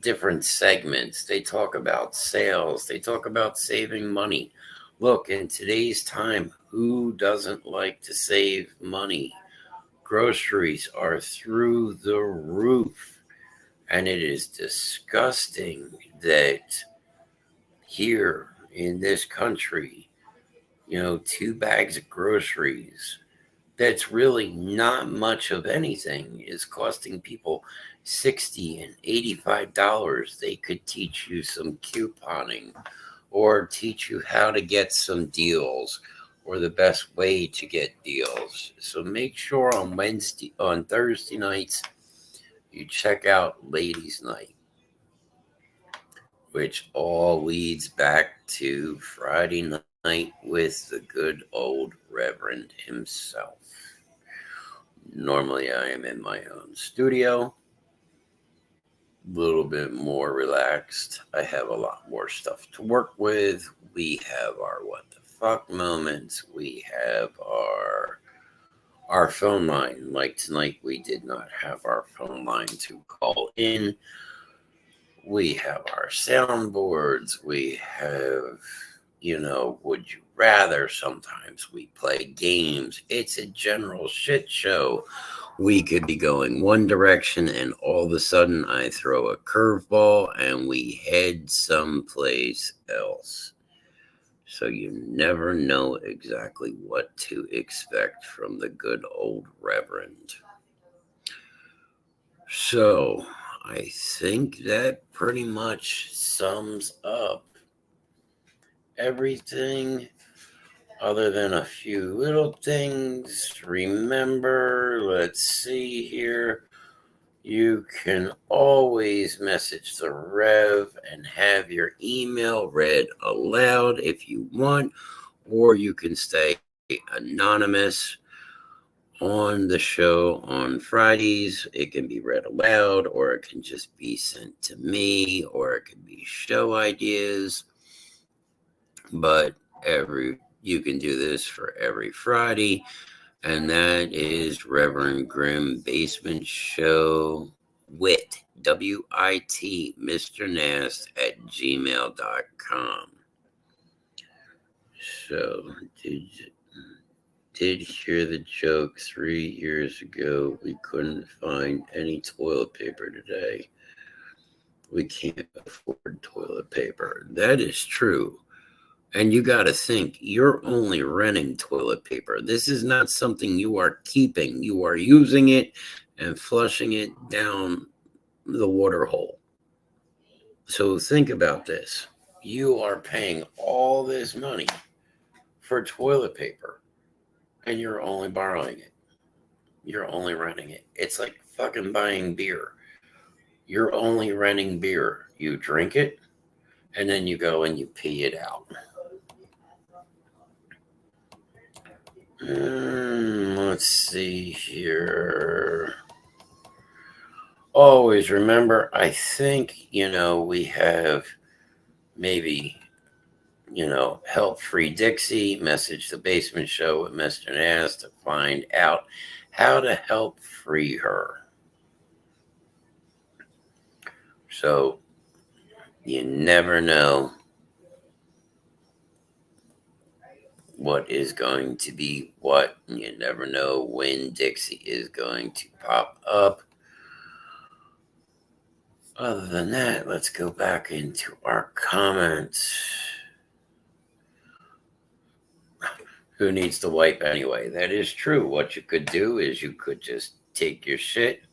different segments. They talk about sales. They talk about saving money. Look, in today's time, who doesn't like to save money? Groceries are through the roof. And it is disgusting that here in this country, 2 bags of groceries, that's really not much of anything, is costing people $60 and $85. They could teach you some couponing or teach you how to get some deals or the best way to get deals. So make sure on Thursday nights, you check out Ladies Night, which all leads back to Friday night with the good old Reverend himself. Normally I am in my own studio, a little bit more relaxed. I have a lot more stuff to work with. We have our what the fuck moments. We have our phone line. Like tonight, we did not have our phone line to call in. We have our soundboards. We have, would you rather? Sometimes we play games. It's a general shit show. We could be going one direction and all of a sudden I throw a curveball and we head someplace else. So you never know exactly what to expect from the good old Reverend. So I think that pretty much sums up everything other than a few little things. Remember, let's see here. You can always message the Rev and have your email read aloud if you want, or you can stay anonymous on the show on Fridays. It can be read aloud, or it can just be sent to me, or it can be show ideas. But you can do this for every Friday, and that is Reverend Grimm Basement Show Wit, WIT, Mr. Nast at gmail.com. So, did hear the joke 3 years ago. We couldn't find any toilet paper today. We can't afford toilet paper. That is true. And you got to think, you're only renting toilet paper. This is not something you are keeping. You are using it and flushing it down the water hole. So think about this. You are paying all this money for toilet paper, and you're only borrowing it. You're only renting it. It's like fucking buying beer. You're only renting beer. You drink it, and then you go and you pee it out. Let's see here. Always remember, I think, we have maybe, Help Free Dixie, message the Basement Show with Mr. Nast to find out how to help free her. So you never know what is going to be what. You never know when Dixie is going to pop up. Other than that, let's go back into our comments. Who needs to wipe anyway? That is true. What you could do is you could just take your shit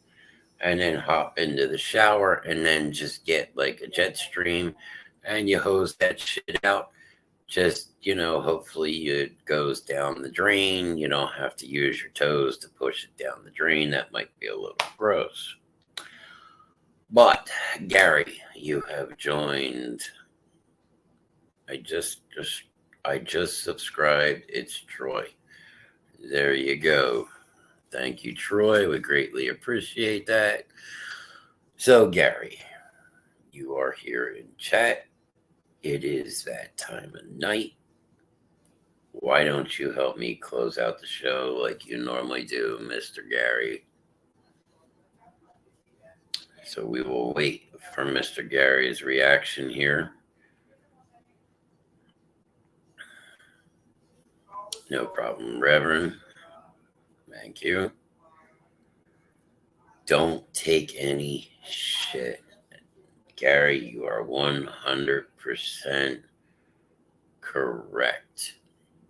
and then hop into the shower and then just get like a jet stream and you hose that shit out. Just, hopefully it goes down the drain. You don't have to use your toes to push it down the drain. That might be a little gross. But, Gary, you have joined. I just subscribed. It's Troy. There you go. Thank you, Troy. We greatly appreciate that. So, Gary, you are here in chat. It is that time of night. why don't you help me close out the show like you normally do, Mr. Gary? So we will wait for Mr. Gary's reaction here. No problem, Reverend. Thank you. Don't take any shit. Gary, you are 100% correct.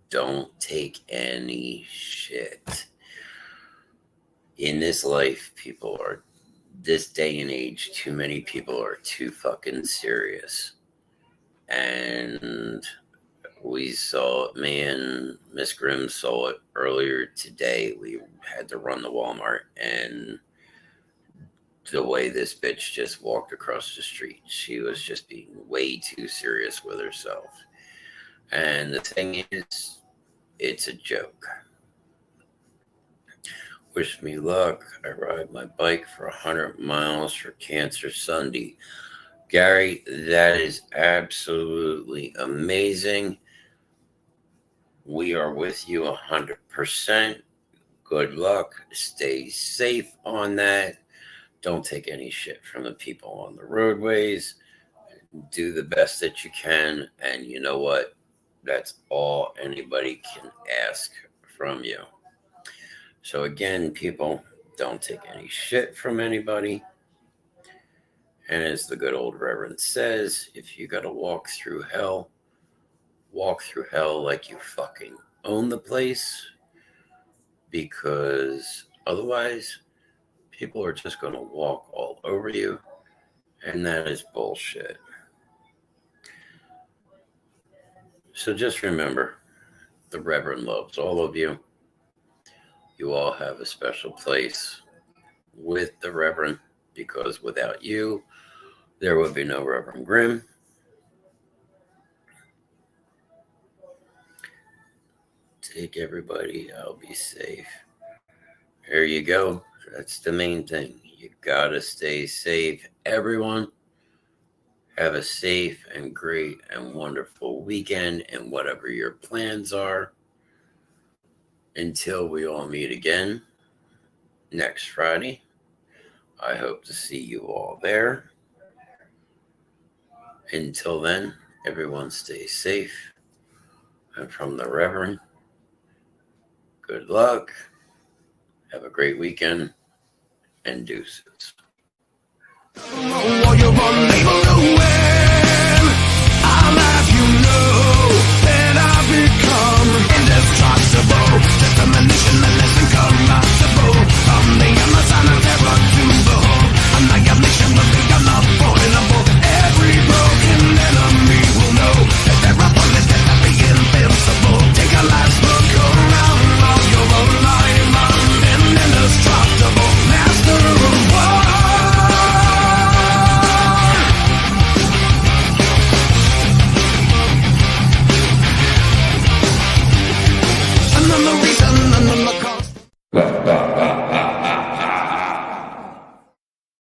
Don't take any shit. In this life, people are, this day and age, too many people are too fucking serious. And we saw it, me and Miss Grimm saw it earlier today. We had to run to Walmart, and the way this bitch just walked across the street, she was just being way too serious with herself. And the thing is, it's a joke. Wish me luck. I ride my bike for 100 miles for Cancer Sunday. Gary, that is absolutely amazing. We are with you 100%. Good luck. Stay safe on that. Don't take any shit from the people on the roadways. Do the best that you can. And you know what? That's all anybody can ask from you. So again, people, don't take any shit from anybody. And as the good old Reverend says, if you got to walk through hell like you fucking own the place. Because otherwise, people are just going to walk all over you. And that is bullshit. So just remember, the Reverend loves all of you. You all have a special place with the Reverend, because without you, there would be no Reverend Grimm. Take everybody, I'll be safe. There you go. That's the main thing. You gotta stay safe. Everyone, have a safe and great and wonderful weekend and whatever your plans are. Until we all meet again next Friday, I hope to see you all there. Until then, everyone stay safe. And from the Reverend, good luck. Have a great weekend and deuces. While you're unable to win.